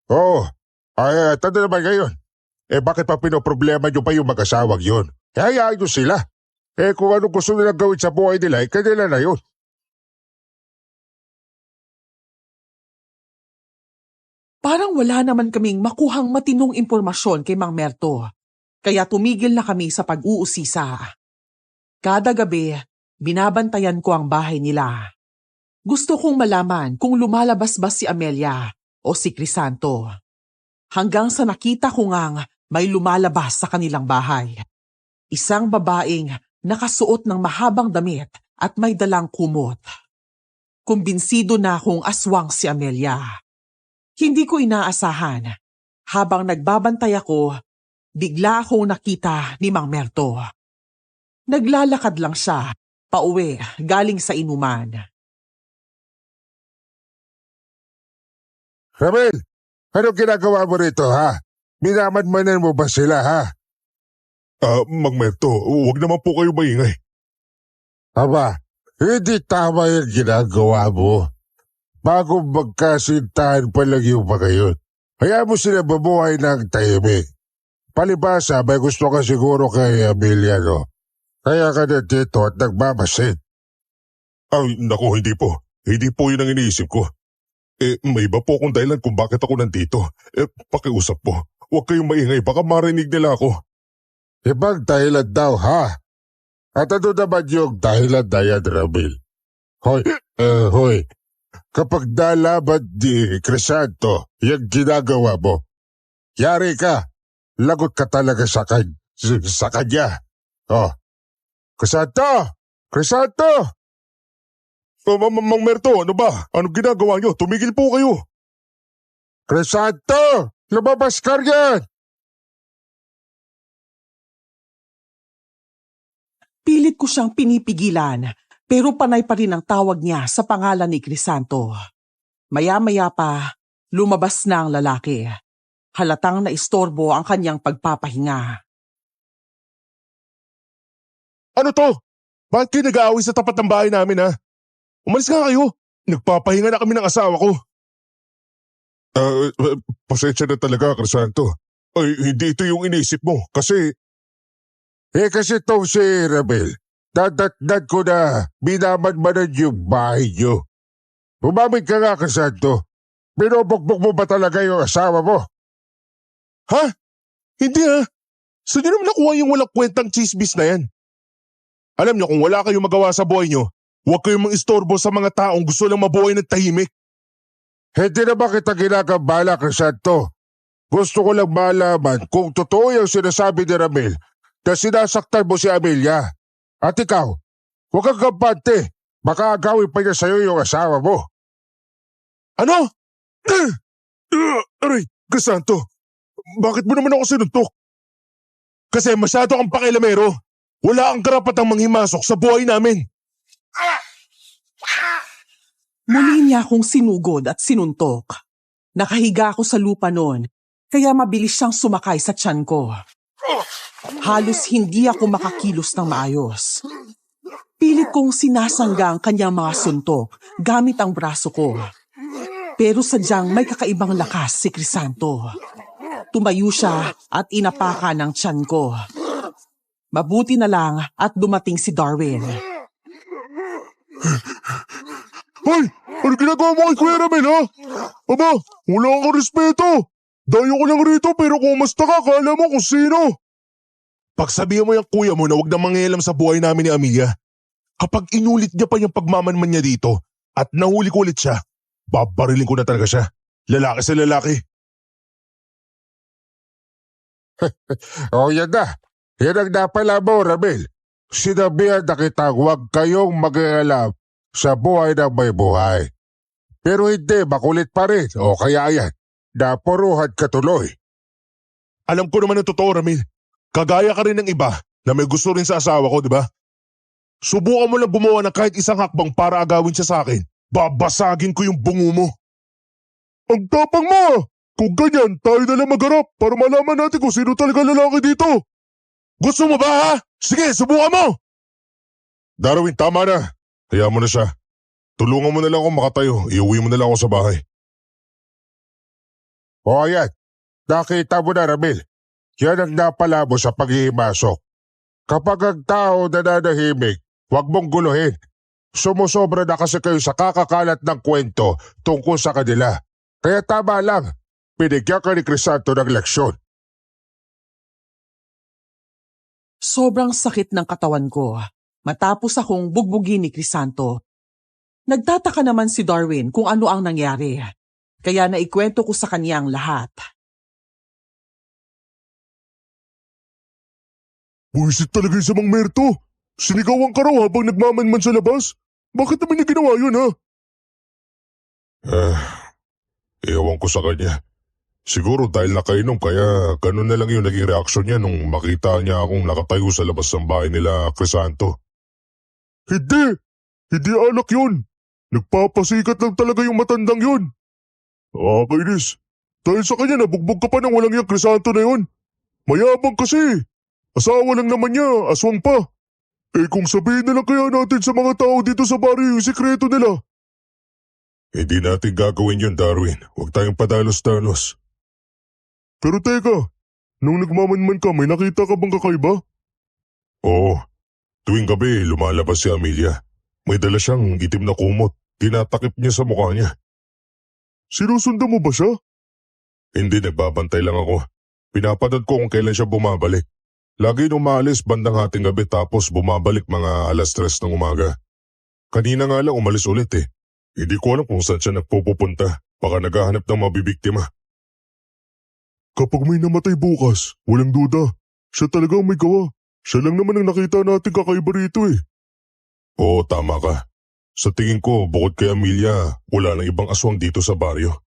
Oo. Ay, tanda naman ngayon. Bakit pa pinoproblema nyo pa yung mag-asawang yun? Hayaan nyo sila. Kung ano gusto nilang gawin sa buhay nila, kanila na yun. Parang wala naman kaming makuhang matinong impormasyon kay Mang Merto. Kaya tumigil na kami sa pag-uusisa. Kada gabi, binabantayan ko ang bahay nila. Gusto kong malaman kung lumalabas ba si Amelia o si Crisanto. Hanggang sa nakita ko ngang may lumalabas sa kanilang bahay. Isang babaeng nakasuot ng mahabang damit at may dalang kumot. Kumbinsido na akong aswang si Amelia. Hindi ko inaasahan. Habang nagbabantay ako, bigla akong nakita ni Mang Merto. Naglalakad lang siya, pauwi, galing sa inuman. Ramil, anong ginagawa mo rito ha? Minamadmanan mo ba sila ha? Mang Merto, huwag naman po kayo maingay. Aba, hindi tama yung ginagawa mo. Bago magkasintahan pa lang yung mga yun. Hayaan mo sila mabuhay ng tahimik. palibasa may gusto ka siguro kay Amelia, no? Kaya ka na dito at nagmamasid. Ay, naku, hindi po. Hindi po yun ang iniisip ko. May iba po akong dahilan kung bakit ako nandito. Pakiusap po. Huwag kayong maingay, baka marinig nila ako. Ibang dahilan daw, ha? At ano naman yung dahilan na yan, Ramil? Hoy, kapag nalaman ni Crisanto yung ginagawa mo, yari ka, lagot ka talaga sa kanya. Oh, Crisanto! Crisanto! Mang Merto, ano ba? Anong ginagawa niyo? Tumigil po kayo. Crisanto! Lumabas ka riyan! Pilit ko siyang pinipigilan, pero panay pa rin ang tawag niya sa pangalan ni Crisanto. Maya-maya pa, lumabas na ang lalaki. Halatang naistorbo ang kanyang pagpapahinga. Ano to? Bakit kayo nag-aaway sa tapat ng bahay namin, ha? Umalis nga kayo. Nagpapahinga na kami ng asawa ko. Pasensya na talaga, Crisanto. Ay, hindi ito yung inisip mo. Kasi Kasi to si Ramil, dadat ko na binamanmanan yung bahay niyo. Bumamit ka nga, Crisanto. Binubukbuk mo ba talaga yung asawa mo? Ha? Hindi ha. Saan niyo naman nakuha yung walang kwentang chismis na yan? Alam niyo, kung wala kayong magawa sa buhay niyo, huwag kayong mang-istorbo sa mga taong gusto lang mabuhay ng tahimik. Hindi na ba kita ginagambala, Crisanto? Gusto ko lang malaman kung totoo yung sinasabi ni Ramil na sinasaktan mo si Amelia. At ikaw, huwag kang kampante. Baka agawin pa niya sa'yo yung asawa mo. Ano? Aray, Crisanto, bakit mo naman ako sinuntok? Kasi masyado kang pakialamero. Wala kang karapatang manghimasok sa buhay namin. Muli niya akong sinugod at sinuntok. Nakahiga ako sa lupa noon, kaya mabilis siyang sumakay sa tiyan ko. Halos hindi ako makakilos ng maayos. Pilit kong sinasangga ang kanyang mga suntok gamit ang braso ko. Pero sadyang may kakaibang lakas si Crisanto. Tumayo siya at inapaka ng tiyan ko. Mabuti na lang at dumating si Darwin. Hoy! Ano ginagawa mo kay Kuya Ramil, ha? Aba, wala kang respeto. Dayo ko lang rito pero kung mas kala mo kung sino. Pagsabihan mo yung kuya mo na huwag na mangyalam sa buhay namin ni Amelia. Kapag inulit niya pa yung pagmamanman niya dito at nahuli ko ulit siya, babarilin ko na talaga siya. Lalaki sa lalaki. Yan na. Yan ang napala mo, Ramil. Sinabihan na kita huwag kayong mag-aalam sa buhay ng may buhay. Pero hindi, makulit pa rin. O kaya yan, napuruhan ka tuloy. Alam ko naman ang totoo, Ramil. Kagaya ka rin ng iba na may gusto rin sa asawa ko, di ba? Subukan mo lang gumawa ng kahit isang hakbang para agawin siya sa akin. Babasagin ko yung bungo mo. Ang tapang mo! Kung ganyan, tayo na lang magharap para malaman natin kung sino talaga lalaki dito. Gusto mo ba, ha? Sige, subukan mo! Darwin, tama na. Hayaan mo na siya. Tulungan mo na lang ako makatayo. Iuwi mo na lang ako sa bahay. O ayan, nakita mo na, Ramil. Yan ang napala mo sa paghihimasok. Kapag ang tao nananahimik, huwag mong guluhin. Sumusobra na kasi kayo sa kakakalat ng kwento tungkol sa kanila. Kaya tama lang, binigyan ka ni Crisanto ng leksyon. Sobrang sakit ng katawan ko matapos akong bugbugin ni Crisanto. Nagtataka naman si Darwin kung ano ang nangyari. Kaya naikwento ko sa kanya ang lahat. Buisit talaga yung sa Mang Merto. Sinigawan ka raw habang nagmamanman sa labas. Bakit naman niya ginawa yun, ha? Ewan ko sa kanya. Siguro dahil nakainom kaya ganun na lang yung naging reaksyon niya nung makita niya akong nakatayo sa labas ng bahay nila Crisanto. Hindi! Hindi alak yun! Nagpapasikat lang talaga yung matandang yun. Kainis. Dahil sa kanya nabugbog ka pa ng walang yung Crisanto na yun. Mayabang kasi. Asawa lang naman niya, aswang pa. Kung sabihin na lang kaya natin sa mga tao dito sa baryo yung sikreto nila. Hindi natin gagawin yun, Darwin. Huwag tayong padalos-dalos. Pero teka, nung nagmamanman ka, may nakita ka bang kakaiba? Oo. Tuwing gabi, lumalabas si Amelia. May dala siyang itim na kumot. Tinatakip niya sa mukha niya. Sinusundan mo ba siya? Hindi, nagbabantay lang ako. Pinapadad ko kung kailan siya bumabalik. Lagi umaalis bandang hating gabi tapos bumabalik mga 3:00 ng umaga. Kanina nga lang umalis ulit eh. Hindi ko alam kung saan siya nagpupunta. Baka naghahanap ng mabibiktima. Kapag may namatay bukas, walang duda. Siya talagang may gawa. Siya lang naman ang nakita natin kakaiba rito eh. Oo, tama ka. Sa tingin ko, bukod kay Amelia, wala nang ibang aswang dito sa baryo.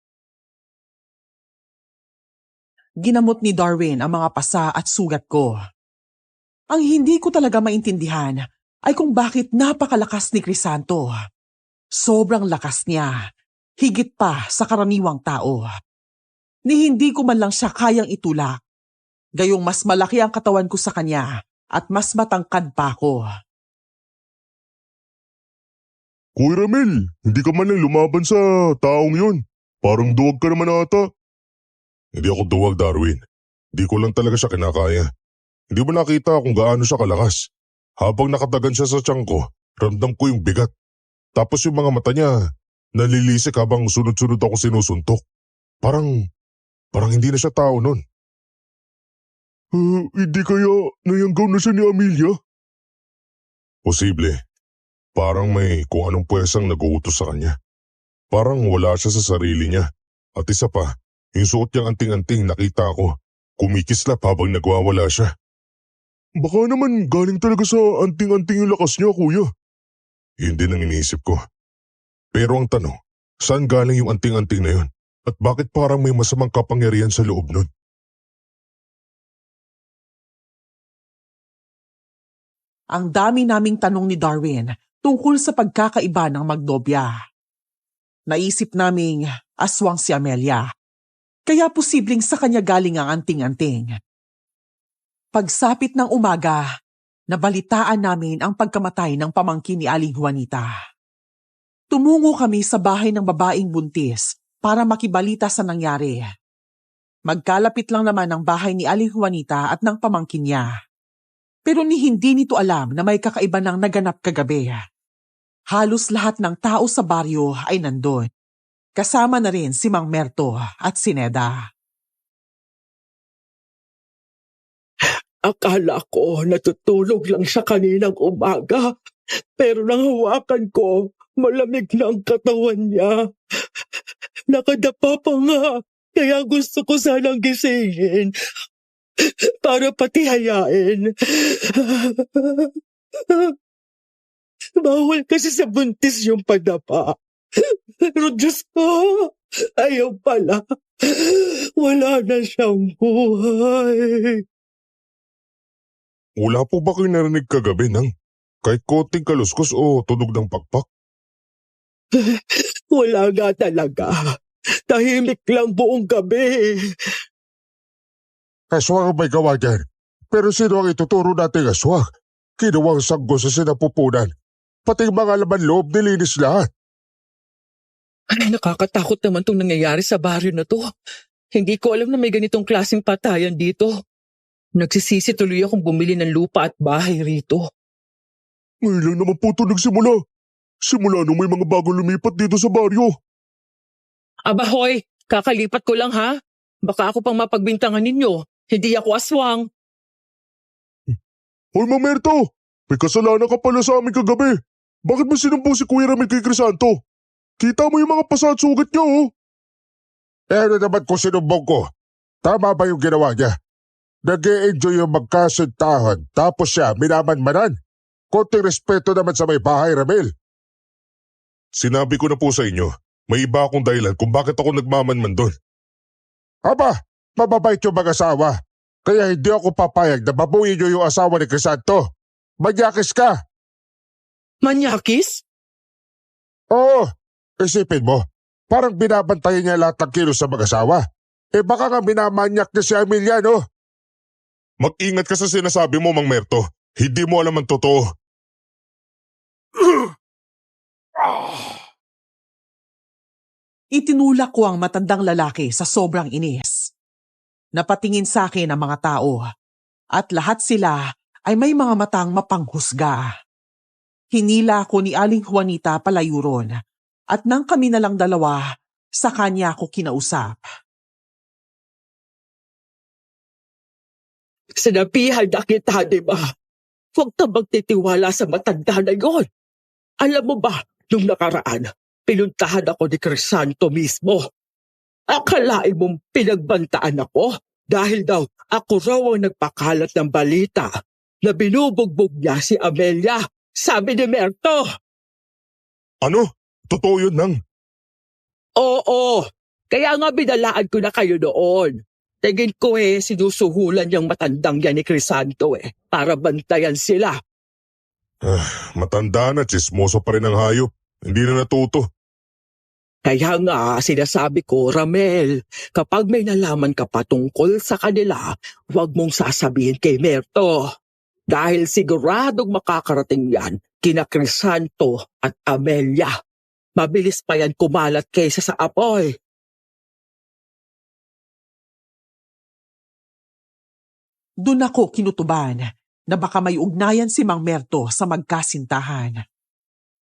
Ginamot ni Darwin ang mga pasa at sugat ko. Ang hindi ko talaga maintindihan ay kung bakit napakalakas ni Crisanto. Sobrang lakas niya, higit pa sa karaniwang tao. Ni hindi ko man lang siya kayang itulak. Gayong mas malaki ang katawan ko sa kanya at mas matangkad pa ako. Kuya Ramil, hindi ka man lang lumaban sa taong yun. Parang duwag ka naman ata. Hindi ako duwag, Darwin. Hindi ko lang talaga siya kinakaya. Hindi mo nakita kung gaano siya kalakas. Habang nakatagan siya sa tiyan ko, ramdam ko yung bigat. Tapos yung mga mata niya, nalilisik habang sunod-sunod ako sinusuntok. Parang hindi na siya tao nun. Hindi kaya nayanggaw na siya ni Amelia? Posible. Parang may kung anong puwersang nag-uutos sa kanya. Parang wala siya sa sarili niya. At isa pa, yung suot niyang anting-anting nakita ko. Kumikislap habang nagwawala siya. Baka naman galing talaga sa anting-anting yung lakas niya, kuya. Yun din ang iniisip ko. Pero ang tanong, saan galing yung anting-anting na yun? At bakit parang may masamang kapangyarihan sa loob nun? Ang dami naming tanong ni Darwin tungkol sa pagkakaiba ng Magdobya. Naisip naming aswang si Amelia, kaya posibleng sa kanya galing ang anting-anting. Pagsapit ng umaga, nabalitaan namin ang pagkamatay ng pamangkin ni Aling Juanita. Tumungo kami sa bahay ng babaeng buntis para makibalita sa nangyari. Magkalapit lang naman ang bahay ni Aling Juanita at ng pamangkin niya. Pero hindi nito alam na may kakaiba ng naganap kagabi. Halos lahat ng tao sa baryo ay nandun. Kasama na rin si Mang Merto at si Neda. Akala ko natutulog lang siya kaninang umaga. Pero nang hawakan ko, malamig na ang katawan niya. Nakadapa pa nga. Kaya gusto ko sanang gisingin. Para patihayain. Bawal kasi sa buntis yung padapa. Pero Diyos ko, ayaw pala. Wala na siyang buhay. Wala po ba kayo narinig kagabi nang kahit konting kaluskos o tunog ng pakpak? Wala nga talaga. Tahimik lang buong gabi. Aswang ang may gawa dyan. Pero sino ang ituturo nating aswang? Kinuwang sanggo sa sinapupunan. Pati mga laman loob nilinis lahat. Ay, nakakatakot naman itong nangyayari sa baryo na to. Hindi ko alam na may ganitong klaseng patayan dito. Nagsisisi tuloy akong bumili ng lupa at bahay rito. Ngayon lang naman po ito nagsimula. Simula nung may mga bagong lumipat dito sa baryo. Aba hoy, kakalipat ko lang ha. Baka ako pang mapagbintangan ninyo. Hindi ako aswang. Hoy Mang Merto, may kasalanan ka pala sa amin kagabi. Bakit mo sinumbo si Kuya Ramil kay Crisanto? Kita mo yung mga pasa at sugat niya oh. Ano naman kung sinumbong ko? Tama ba yung ginawa niya? Nag-e-enjoy yung magkasintahan tapos siya minamanmanan. Konting respeto naman sa may bahay, Ramil. Sinabi ko na po sa inyo, may iba akong dahilan kung bakit ako nagmamanman doon. Aba, mababait yung mag-asawa. Kaya hindi ako papayag na babuhin niyo yung asawa ni Crisanto. Manyakis ka! Manyakis? Oo, isipin mo. Parang binabantayan niya lahat ng kilos sa mag-asawa. Eh baka nga minamanyak niya si Amelia, no? Mag-ingat ka sa sinasabi mo, Mang Merto. Hindi mo alam ang totoo. Itinulak ko ang matandang lalaki sa sobrang inis. Napatingin sa akin ang mga tao at lahat sila ay may mga matang mapanghusga. Hinila ako ni Aling Juanita palayo ron at nang kami na lang dalawa, sa kanya ako kinausap. Sinabihan na kita, di ba? Huwag ka magtitiwala sa matanda na yon. Alam mo ba, nung nakaraan, pinuntahan ako ni Crisanto mismo. Akalain mong pinagbantaan ako dahil daw ako raw ang nagpakalat ng balita na binubugbog niya si Amelia, sabi ni Merto. Ano? Totoo yun, Nang? Oo, kaya nga binalaan ko na kayo noon. Tingin ko sinusuhulan niyang matandang yan ni Crisanto para bantayan sila. Matanda na, tsismoso pa rin ang hayop. Hindi na natuto. Kaya nga sinasabi ko, Ramel, kapag may nalaman ka pa tungkol sa kanila, huwag mong sasabihin kay Merto. Dahil siguradong makakarating yan kina Crisanto at Amelia. Mabilis pa yan kumalat kaysa sa apoy. Doon ako kinutuban na baka may ugnayan si Mang Merto sa magkasintahan.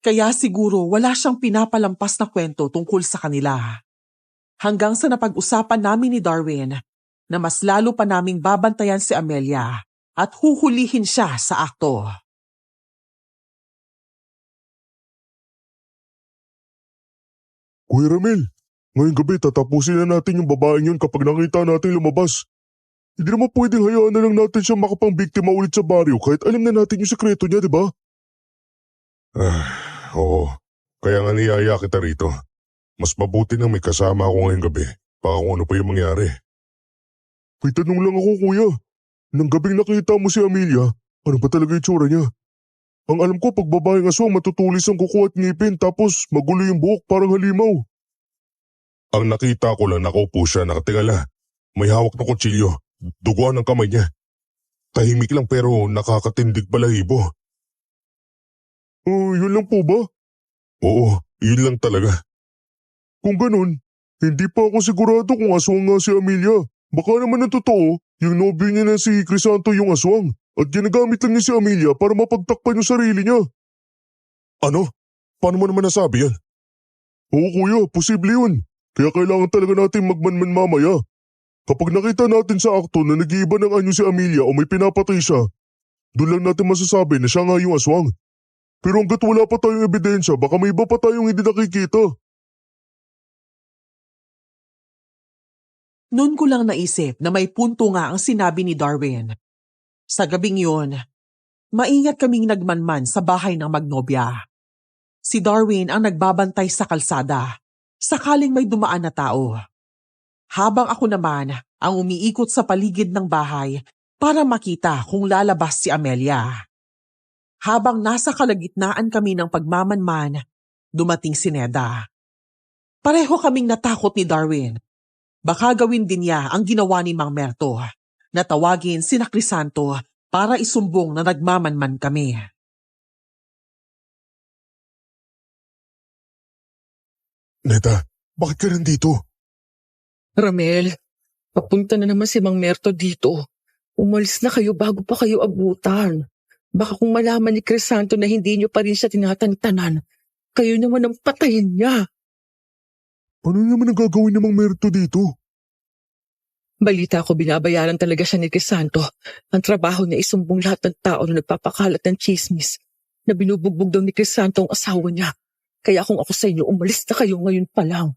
Kaya siguro wala siyang pinapalampas na kwento tungkol sa kanila. Hanggang sa napag-usapan namin ni Darwin na mas lalo pa naming babantayan si Amelia at huhulihin siya sa akto. Kuya Ramil, ngayong gabi tatapusin na natin yung babaeng yun kapag nakita natin lumabas. Hindi naman pwedeng hayaan na lang natin siya makapangbiktima ulit sa baryo kahit alam na natin yung sekreto niya, di ba? Oo. Kaya nga niyaya kita rito. Mas mabuti nang may kasama ako ngayong gabi. Baka kung ano pa yung mangyari. May tanong lang ako, kuya. Nang gabing nakita mo si Amelia, ano ba talaga yung tsura niya? Ang alam ko, pag babaeng aswang matutulis ang kuko at ngipin tapos magulo yung buhok parang halimaw. Ang nakita ko lang nakaupo siya nakatingala. May hawak na kutsilyo. Duguan ang kamay niya. Tahimik lang pero nakakatindig balahibo. Yun lang po ba? Oo, yun lang talaga. Kung ganun, hindi pa ako sigurado kung aswang nga si Amelia. Baka naman ang totoo, yung nobyo niya na si Crisanto yung aswang at ginagamit lang niya si Amelia para mapagtakpan yung sarili niya. Ano? Paano mo naman nasabi yan? Oo kuya, posible yun. Kaya kailangan talaga natin magmanman mamaya. Kapag nakita natin sa akto na nag-iiba ng anyo si Amelia o may pinapatay siya, doon lang natin masasabi na siya nga yung aswang. Pero hanggat wala pa tayong ebidensya, baka may iba pa tayong hindi nakikita. Noon ko lang naisip na may punto nga ang sinabi ni Darwin. Sa gabing yun, maingat kaming nagmanman sa bahay ng Magnobia. Si Darwin ang nagbabantay sa kalsada, sakaling may dumaan na tao. Habang ako naman ang umiikot sa paligid ng bahay para makita kung lalabas si Amelia. Habang nasa kalagitnaan kami ng pagmamanman, dumating si Neda. Pareho kaming natakot ni Darwin. Baka gawin din niya ang ginawa ni Mang Merto, na tawagin sina Crisanto para isumbong na nagmamanman kami. Neta, bakit ka nandito? Ramel, papunta na naman si Mang Merto dito. Umalis na kayo bago pa kayo abutan. Baka kung malaman ni Crisanto na hindi niyo pa rin siya tinatantanan, kayo naman ang patayin niya. Ano naman ang gagawin ni Mang Merto dito? Balita ko binabayaran talaga siya ni Crisanto. Ang trabaho niya isumbong lahat ng tao na nagpapakalat ng chismis na binubugbog daw ni Crisanto ang asawa niya. Kaya kung ako sa inyo, umalis na kayo ngayon pa lang.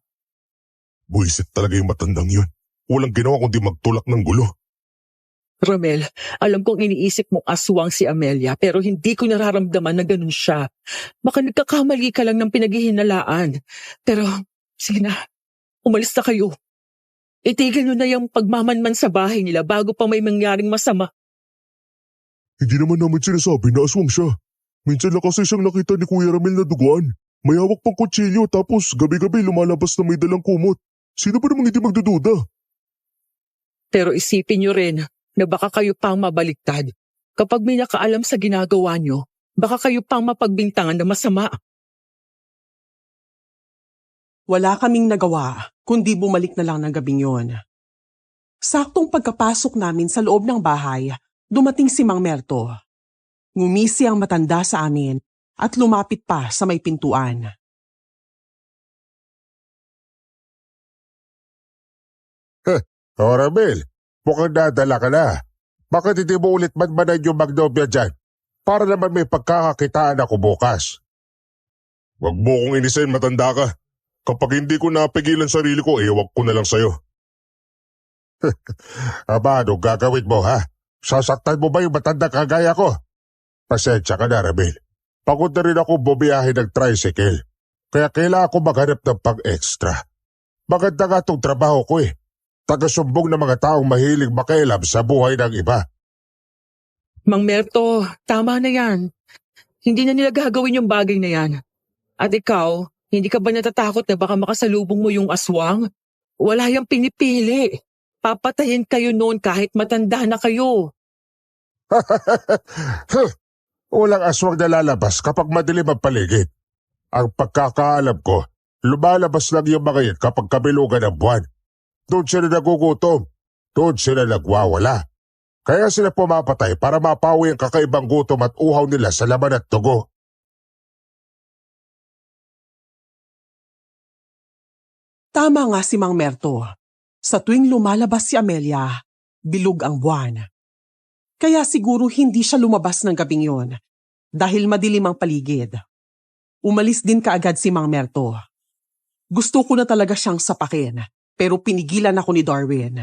Buisit talaga yung matandang yun. Walang ginawa kundi magtulak ng gulo. Romel, alam kong iniisip mong aswang si Amelia pero hindi ko nararamdaman na ganun siya. Baka nagkakamali ka lang ng pinaghihinalaan. Pero, sige na, umalis na kayo. Itigil nyo na yung pagmamanman sa bahay nila bago pa may mangyaring masama. Hindi naman namin sinasabi na aswang siya. Minsan na kasi siyang nakita ni Kuya Ramil na duguan. May hawak pang kutsilyo tapos gabi-gabi lumalabas na may dalang kumot. Sino ba namang hindi magdududa? Pero isipin nyo rin na baka kayo pang mabaliktad. Kapag may nakaalam sa ginagawa nyo, baka kayo pang mapagbintangan na masama. Wala kaming nagawa kundi bumalik na lang ng gabing yun. Saktong pagkapasok namin sa loob ng bahay, dumating si Mang Merto. Ngumisi ang matanda sa amin at lumapit pa sa may pintuan. O Ramil, mukhang dadala ka na. Bakit hindi mo ulit manmanan yung Magnolia dyan? Para naman may pagkakakitaan ako bukas. Wag mo kong inisin, matanda ka. Kapag hindi ko napigilan sarili ko, wag ko na lang sa'yo. Aba, anong gagawin mo ha? Sasaktan mo ba yung matanda kagaya ko? Pasensya ka na, Ramil. Pagod na rin ako bumiyahe ng tricycle. Kaya kailangan ko maghanap ng pang-extra. Maganda nga itong trabaho ko eh. Taga-sumbong ng mga taong mahilig makialam sa buhay ng iba. Mang Merto, tama na yan. Hindi na nila gagawin yung bagay na yan. At ikaw, hindi ka ba natatakot na baka makasalubong mo yung aswang? Wala yung pinipili. Papatayin kayo noon kahit matanda na kayo. Walang aswang na lalabas kapag madilim ang paligid. Ang pagkakaalam ko, lumalabas lang yung mga yan kapag kabilugan ng buwan. Doon sila nagugutom. Doon sila nagwawala. Kaya sila pumapatay para mapawi ang kakaibang gutom at uhaw nila sa laman at dugo. Tama nga si Mang Merto. Sa tuwing lumalabas si Amelia, bilog ang buwan. Kaya siguro hindi siya lumabas ng gabing yon dahil madilim ang paligid. Umalis din kaagad si Mang Merto. Gusto ko na talaga siyang sapakin, pero pinigilan ako ni Darwin.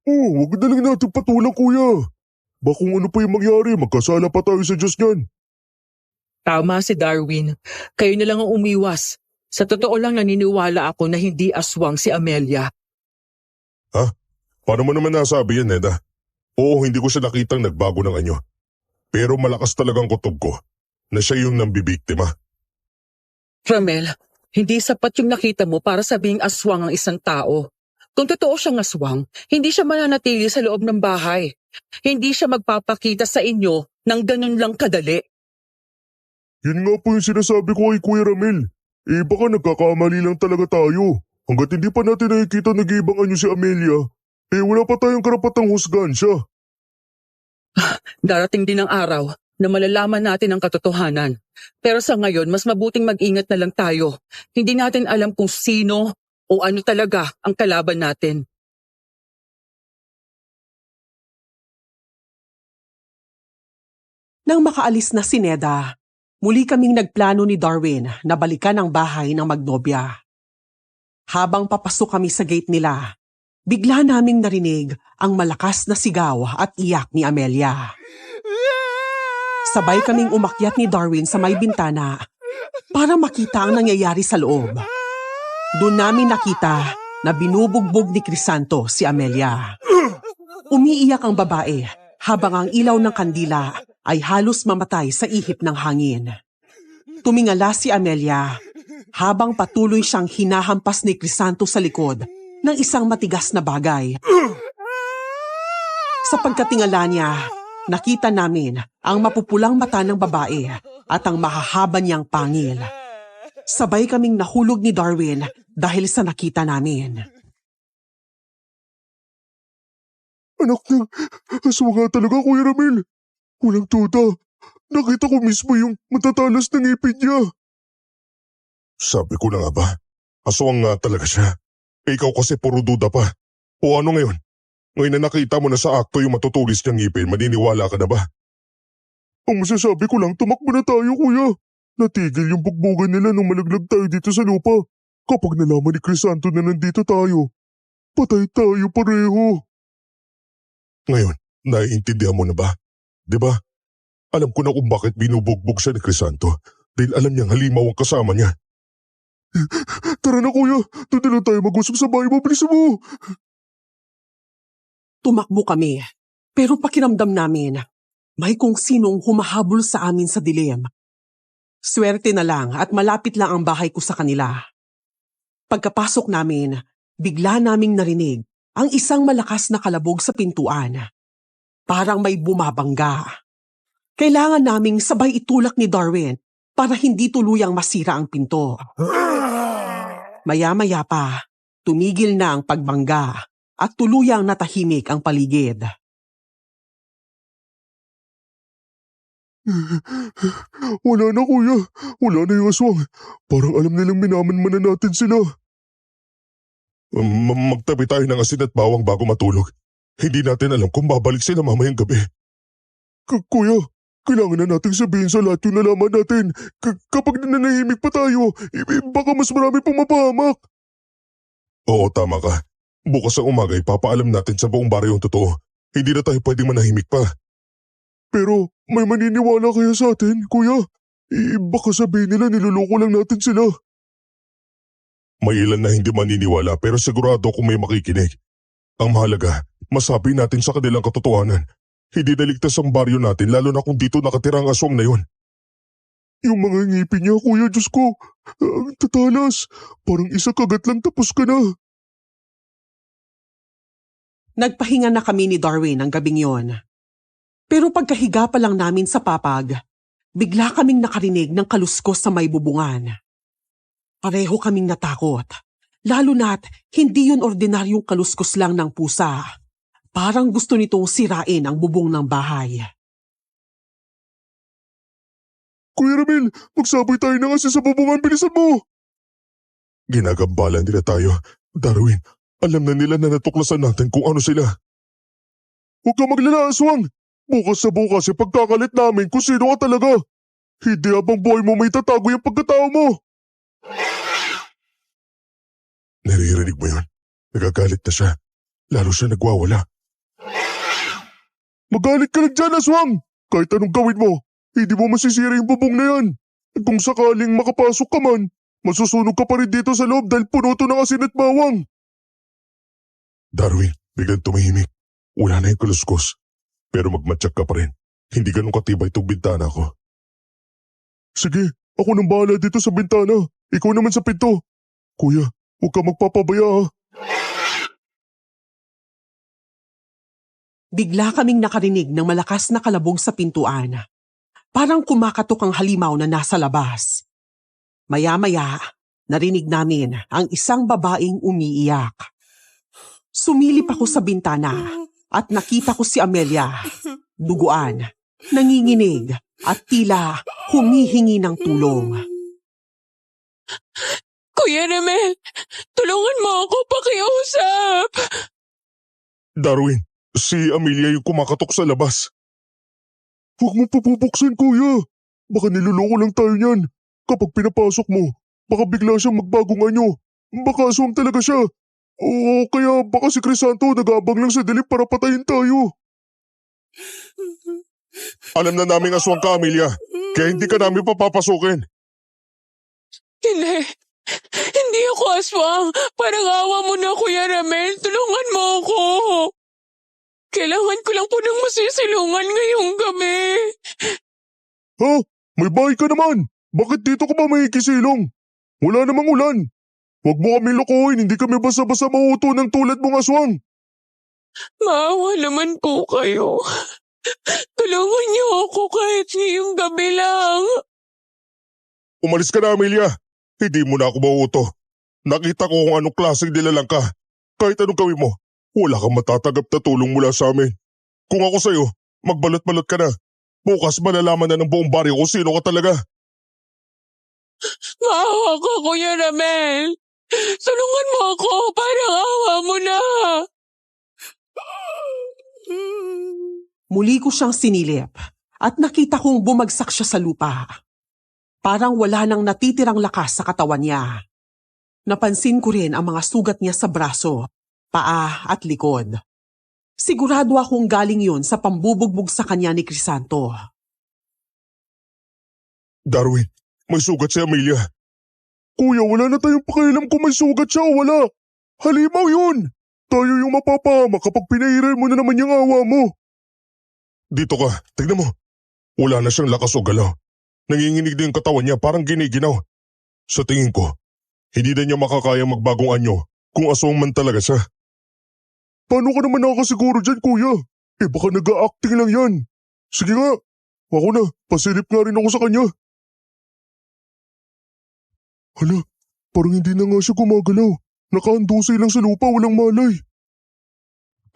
Wag na lang natin patulang, kuya. Baka kung ano pa yung mangyari, magkasala pa tayo sa Diyos niyan. Tama si Darwin. Kayo na lang ang umiwas. Sa totoo lang naniniwala ako na hindi aswang si Amelia. Paano mo naman nasabi yan, Neda? Oo, hindi ko siya nakitang nagbago ng anyo. Pero malakas talagang kutob ko na siya yung nambibiktima. Ramel, hindi sapat yung nakita mo para sabing aswang ang isang tao. Kung totoo siyang aswang, hindi siya mananatili sa loob ng bahay. Hindi siya magpapakita sa inyo ng ganun lang kadali. Yun nga po yung sinasabi ko kay Kuya Ramil. Baka nagkakamali lang talaga tayo. Hanggat hindi pa natin nakikita nag-iibang anyo si Amelia, wala pa tayong karapatang husgahan siya. Darating din ang araw na malalaman natin ang katotohanan. Pero sa ngayon, mas mabuting mag-ingat na lang tayo. Hindi natin alam kung sino o ano talaga ang kalaban natin. Nang makaalis na si Neda, muli kaming nagplano ni Darwin na balikan ang bahay ng Magnolia. Habang papasok kami sa gate nila, bigla naming narinig ang malakas na sigaw at iyak ni Amelia. Sabay kaming umakyat ni Darwin sa may bintana para makita ang nangyayari sa loob. Doon namin nakita na binubugbog ni Crisanto si Amelia. Umiiyak ang babae habang ang ilaw ng kandila ay halos mamatay sa ihip ng hangin. Tumingala si Amelia habang patuloy siyang hinahampas ni Crisanto sa likod ng isang matigas na bagay. Sa pagkatingala niya, nakita namin ang mapupulang mata ng babae at ang mahahaba niyang pangil. Sabay kaming nahulog ni Darwin dahil sa nakita namin. Anak na, aswa nga talaga, Kuya Ramil. Walang tuta. Nakita ko mismo yung matatalas na ngipin niya. Sabi ko na nga ba, aswang nga talaga siya. Ikaw kasi puro duda pa. O ano ngayon? Ngayon na nakita mo na sa akto yung matutulis niyang ngipin, maniniwala ka na ba? Ang masasabi ko lang, tumakbo na tayo, kuya. Natigil yung bugbugan nila nung malaglag tayo dito sa lupa. Kapag nalaman ni Crisanto na nandito tayo, patay tayo pareho. Ngayon, naiintindihan mo na ba? Diba? Alam ko na kung bakit binubugbog siya ni Crisanto dahil alam niyang halimaw ang kasama niya. Tara na, kuya. Doon na lang tayo mag-usap sa bahay mo. Bilis mo. Tumakbo kami, pero pakiramdam namin, may kung sinong humahabol sa amin sa dilim. Swerte na lang at malapit lang ang bahay ko sa kanila. Pagkapasok namin, bigla naming narinig ang isang malakas na kalabog sa pintuan. Parang may bumabangga. Kailangan naming sabay itulak ni Darwin para hindi tuluyang masira ang pinto. Maya-maya pa, tumigil na ang pagbangga at tuluyang natahimik ang paligid. Wala na kuya, wala na yung aswang. Parang alam nilang minamanmanan natin sila. Magtabi tayo ng asin at bawang bago matulog. Hindi natin alam kung babalik sila mamayang gabi. Kuya, kailangan na nating sabihin sa lahat yung nalaman natin. Kapag nananahimik pa tayo, baka mas marami pang mapahamak. Oo, tama ka. Bukas sa umaga ipapaalam natin sa buong baryo ang totoo. Hindi na tayo pwedeng manahimik pa. Pero may maniniwala kaya sa atin, kuya? Baka sabihin nila niloloko lang natin sila. May ilan na hindi maniniwala pero sigurado kung may makikinig. Ang mahalaga, masabi natin sa kanilang katotohanan. Hindi naligtas ang baryo natin lalo na kung dito nakatira ang aswang na yun. Yung mga ngipin niya, kuya, Diyos ko. Ang tatalas. Parang isa kagat lang tapos ka na. Nagpahinga na kami ni Darwin ang gabing yon. Pero pagkahiga pa lang namin sa papag, bigla kaming nakarinig ng kaluskos sa may bubungan. Pareho kaming natakot, lalo na't hindi yun ordinaryong kaluskos lang ng pusa. Parang gusto nitong sirain ang bubong ng bahay. Kuya Ramil, magsaboy tayo na kasi sa bubungan, bilisan mo! Ginagambala nila tayo. Darwin, alam na nila na natuklasan natin kung ano sila. Huwag ka maglala, aswang! Bukas sa bukas ipagkakalit namin kung sino ka talaga. Hindi habang buhay mo may tatago yung pagkatao mo. Naririnig mo yun? Nagagalit na siya. Lalo siya nagwawala. Magalit ka lang dyan, aswang! Kahit anong gawin mo, hindi mo masisira yung bubong na yan. At kung sakaling makapasok ka man, masusunog ka pa rin dito sa loob dahil puno to ng asin at bawang. Darwin, biglang tumahimik. Wala na yung kaluskos. Pero magmatsak ka pa rin. Hindi ganun katibay itong bintana ko. Sige, ako nang bahala dito sa bintana. Ikaw naman sa pinto. Kuya, huwag ka magpapabaya ha. Bigla kaming nakarinig ng malakas na kalabog sa pintuan. Parang kumakatok ang halimaw na nasa labas. Maya-maya, narinig namin ang isang babaeng umiiyak. Sumilip ako sa bintana at nakita ko si Amelia, duguan, nanginginig at tila humihingi ng tulong. Kuya Ramel, tulungan mo ako pakiusap. Darwin, si Amelia yung kumakatok sa labas. Huwag mo pabubuksan, kuya. Baka niloloko lang tayo niyan. Kapag pinapasok mo, baka bigla siyang magbagong anyo. Baka aswang talaga siya. O kaya baka si Crisanto nag-aabang lang sa dilim para patayin tayo. Alam na namin aswang ka, Amelia. Kaya hindi ka namin papapasukin. Hindi. Hindi ako aswang. Parang awa mo na, Kuya Ramel. Tulungan mo ako. Kailangan ko lang po ng masisilungan ngayong gabi. Ha? May bahay ka naman. Bakit dito ka ba may kisilong? Wala namang ulan. Huwag mo kami lokohin, hindi kami basa-basa mauto ng tulad mong aswang. Maawa naman po kayo. Tulungan niyo ako kahit ngayong gabi lang. Umalis ka na, Amelia. Hindi mo na ako mauto. Nakita ko kung anong klaseng nilalang ka. Kahit anong gawin mo, wala kang matatanggap na tulong mula sa amin. Kung ako sa'yo, magbalot-balot ka na. Bukas malalaman na ng buong baryo kung sino ka talaga. Maawa ka, Kuya Ramel. Tulungan mo ako, parang awa mo na. Muli ko siyang sinilip at nakita kong bumagsak siya sa lupa. Parang wala nang natitirang lakas sa katawan niya. Napansin ko rin ang mga sugat niya sa braso, paa at likod. Sigurado akong galing yun sa pambubugbog sa kanya ni Crisanto. Darwin, may sugat si Amelia. Kuya, wala na tayong pakialam kung may sugat siya o wala. Halimaw yun. Tayo yung mapapahama kapag pinahiran mo na naman yung awa mo. Dito ka, tignan mo. Wala na siyang lakas o galaw. Nanginginig na yung katawan niya, parang giniginaw. Sa tingin ko, hindi na niya makakayang magbagong anyo kung aswang man talaga siya. Paano ka naman nakakasiguro dyan, kuya? Baka nag-a-acting lang yan. Sige nga, ako na, pasilip nga rin ako sa kanya. Hala, Parang hindi na nga siya gumagalaw. Nakaandusay lang sa lupa, walang malay.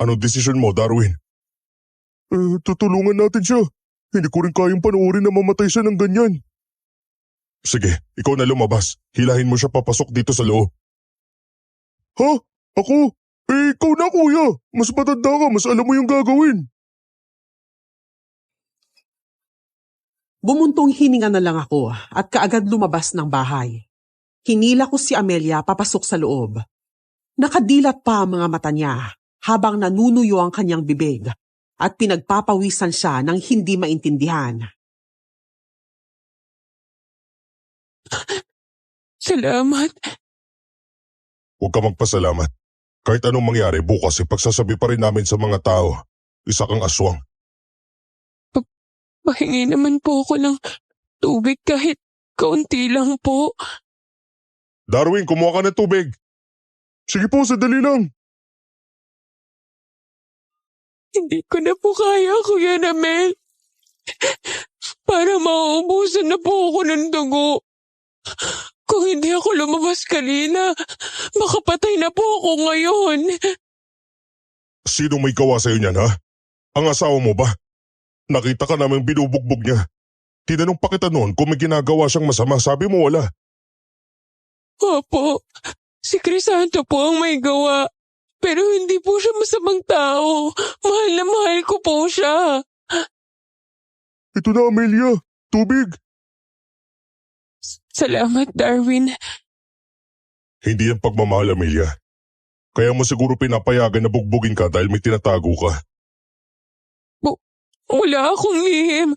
Anong desisyon mo, Darwin? Tutulungan natin siya. Hindi ko rin kayang panoorin na mamatay siya ng ganyan. Sige, ikaw na lumabas. Hilahin mo siya papasok dito sa loob. Ha? Ako? Ikaw na kuya. Mas matanda ka, mas alam mo yung gagawin. Bumuntong hininga na lang ako at kaagad lumabas ng bahay. Hinila ko si Amelia papasok sa loob. Nakadilat pa ang mga mata niya habang nanunuyo ang kanyang bibig at pinagpapawisan siya ng hindi maintindihan. Salamat. Huwag ka magpasalamat. Kahit anong mangyari bukas, ipagsasabi pa rin namin sa mga tao. Isa kang aswang. Pahingi naman po ako ng tubig kahit kaunti lang po. Darwin, kumuha ka ng tubig. Sige po, sandali lang. Hindi ko na po kaya, Kuya Ramel. Para mauubusan na po ako ng dugo. Kung hindi ako lumabas kanina, makapatay na po ako ngayon. Sino may gawa sa'yo niyan, ha? Ang asawa mo ba? Nakita ka namin binubugbog niya. Tinanong pa kita noon kung may ginagawa siyang masama, sabi mo wala. Opo, si Crisanto po ang may gawa. Pero hindi po siya masamang tao. Mahal na mahal ko po siya. Ito na, Amelia. Tubig. Salamat, Darwin. Hindi yan pagmamahal, Amelia. Kaya mo siguro pinapayagan na bugbugin ka dahil may tinatago ka. Wala akong lihim.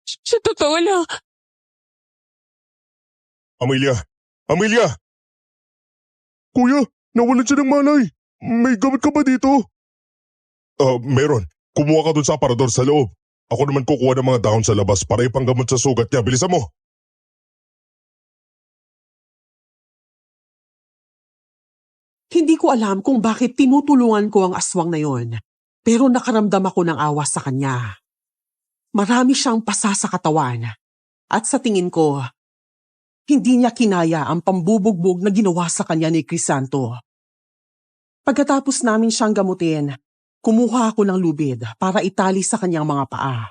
Sa totoo lang. Amelia! Amelia! Kuya, nawalan siya ng malay. May gamit ka ba dito? Meron. Kumuha ka dun sa aparador sa loob. Ako naman kukuha ng mga dahon sa labas para ipanggamot sa sugat niya. Bilisan mo! Hindi ko alam kung bakit tinutulungan ko ang aswang na yon, pero nakaramdam ako ng awa sa kanya. Marami siyang pasa sa katawan at sa tingin ko, hindi niya kinaya ang pambubugbog na ginawa sa kanya ni Crisanto. Pagkatapos namin siyang gamutin, kumuha ako ng lubid para itali sa kanyang mga paa.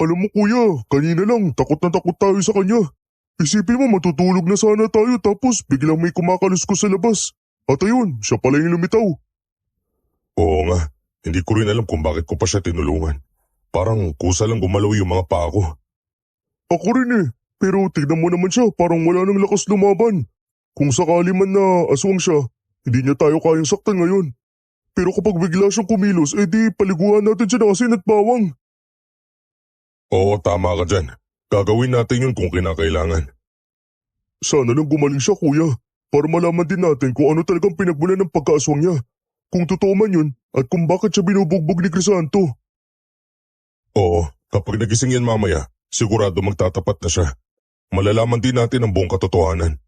Alam mo kuya, kanina lang takot na takot tayo sa kanya. Isipin mo matutulog na sana tayo tapos biglang may kumakaluskos sa labas. At ayun, siya pala yung lumitaw. Oo nga. Hindi ko rin alam kung bakit ko pa siya tinulungan. Parang kusa lang gumalaw yung mga paa ko. Ako rin eh, pero tignan mo naman siya parang wala nang lakas lumaban. Kung sakali man na aswang siya, hindi niya tayo kayang saktan ngayon. Pero kapag bigla siyang kumilos, edi paliguan natin siya ng asin at bawang. Oo, tama ka dyan. Gagawin natin yun kung kinakailangan. Sana lang gumaling siya kuya, para malaman din natin kung ano talagang pinagmulan ng pagkaaswang niya. Kung totoo man yun, at kung bakit siya binubugbog ni Crisanto. Oo, kapag nagising yan mamaya, sigurado magtatapat na siya. Malalaman din natin ang buong katotohanan.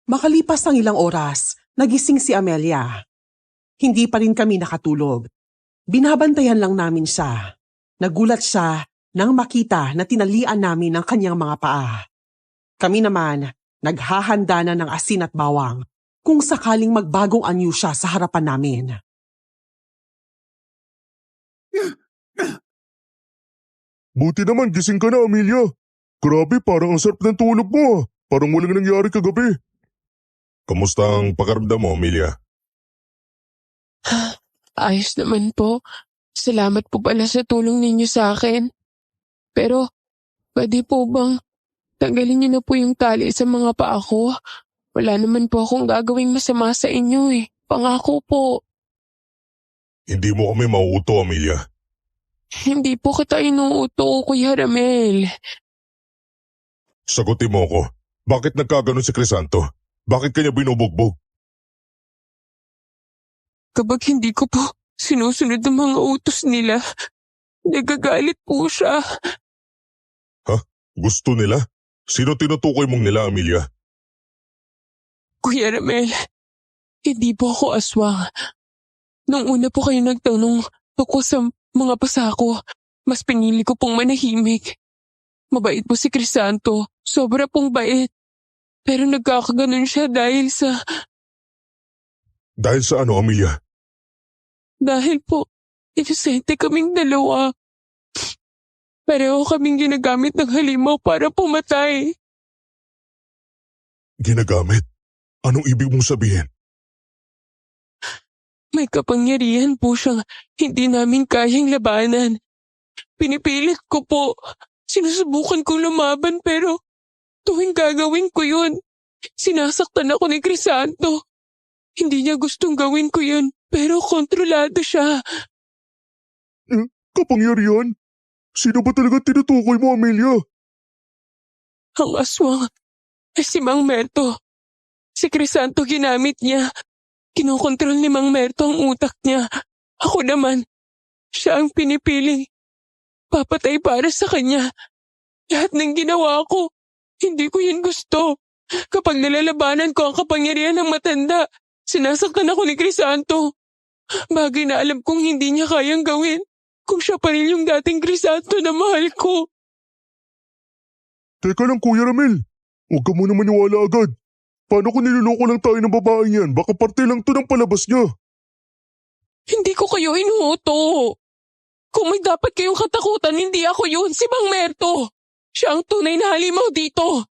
Makalipas ang ilang oras, nagising si Amelia. Hindi pa rin kami nakatulog. Binabantayan lang namin siya. Nagulat siya nang makita na tinalian namin ang kanyang mga paa. Kami naman, naghahanda na ng asin at bawang kung sakaling magbagong anyo siya sa harapan namin. Buti naman gising ka na Amelia. Grabe parang ang sarap ng tulog mo ah. Parang walang nangyari kagabi. Kamusta ang pakiramdam mo, Amelia? Ayos naman po. Salamat po pala sa tulong ninyo sa akin. Pero, pwede po bang tanggalin niyo na po yung tali sa mga paa ko? Wala naman po akong gagawing masama sa inyo eh. Pangako po. Hindi mo kami mauuto, Amelia. Hindi po kita inuuto, Kuya Ramel. Sagutin mo ako. Bakit nagkaganon si Crisanto? Bakit kanya binubugbog? Kapag hindi ko po sinusunod ang mga utos nila, nagagalit po siya. Gusto nila? Sino tinutukoy mong nila, Amelia? Kuya Ramel, hindi po ako aswang. Nung una po kayo nagtanong Ako sa mga pasako, mas pinili ko pong manahimik. Mabait po si Crisanto, sobra pong bait. Pero nagkakaganon siya Dahil sa ano, Amelia? dahil po, inosente kaming dalawa. Pareho kaming ginagamit ng halimaw para pumatay. Ginagamit? Anong ibig mong sabihin? May kapangyarihan po siyang hindi namin kayang labanan. Pinipilit ko po. Sinusubukan kong lumaban pero tuwing gagawin ko yun, sinasaktan ako ni Crisanto. Hindi niya gustong gawin ko yun pero kontrolado siya. Kapangyarihan? Sino ba talaga tinutukoy mo, Amelia? Ang aswang ay si Mang Merto. Si Crisanto ginamit niya. Kinokontrol ni Mang Merto ang utak niya. Ako naman, siya ang pinipiling papatay para sa kanya. Lahat ng ginawa ko, hindi ko yun gusto. Kapag nalalabanan ko ang kapangyarihan ng matanda, sinasaktan ako ni Crisanto. Bagay na alam kong hindi niya kayang gawin kung siya pa rin yung dating Crisanto na mahal ko. Teka lang, Kuya Ramil. Huwag ka muna maniwala agad. Paano kung niloloko lang tayo ng babae yan? Baka parte lang to ng palabas niya. Hindi ko kayo inuuto. Kung may dapat kayong katakutan, hindi ako yun, si Mang Merto. Siya ang tunay na halimaw dito.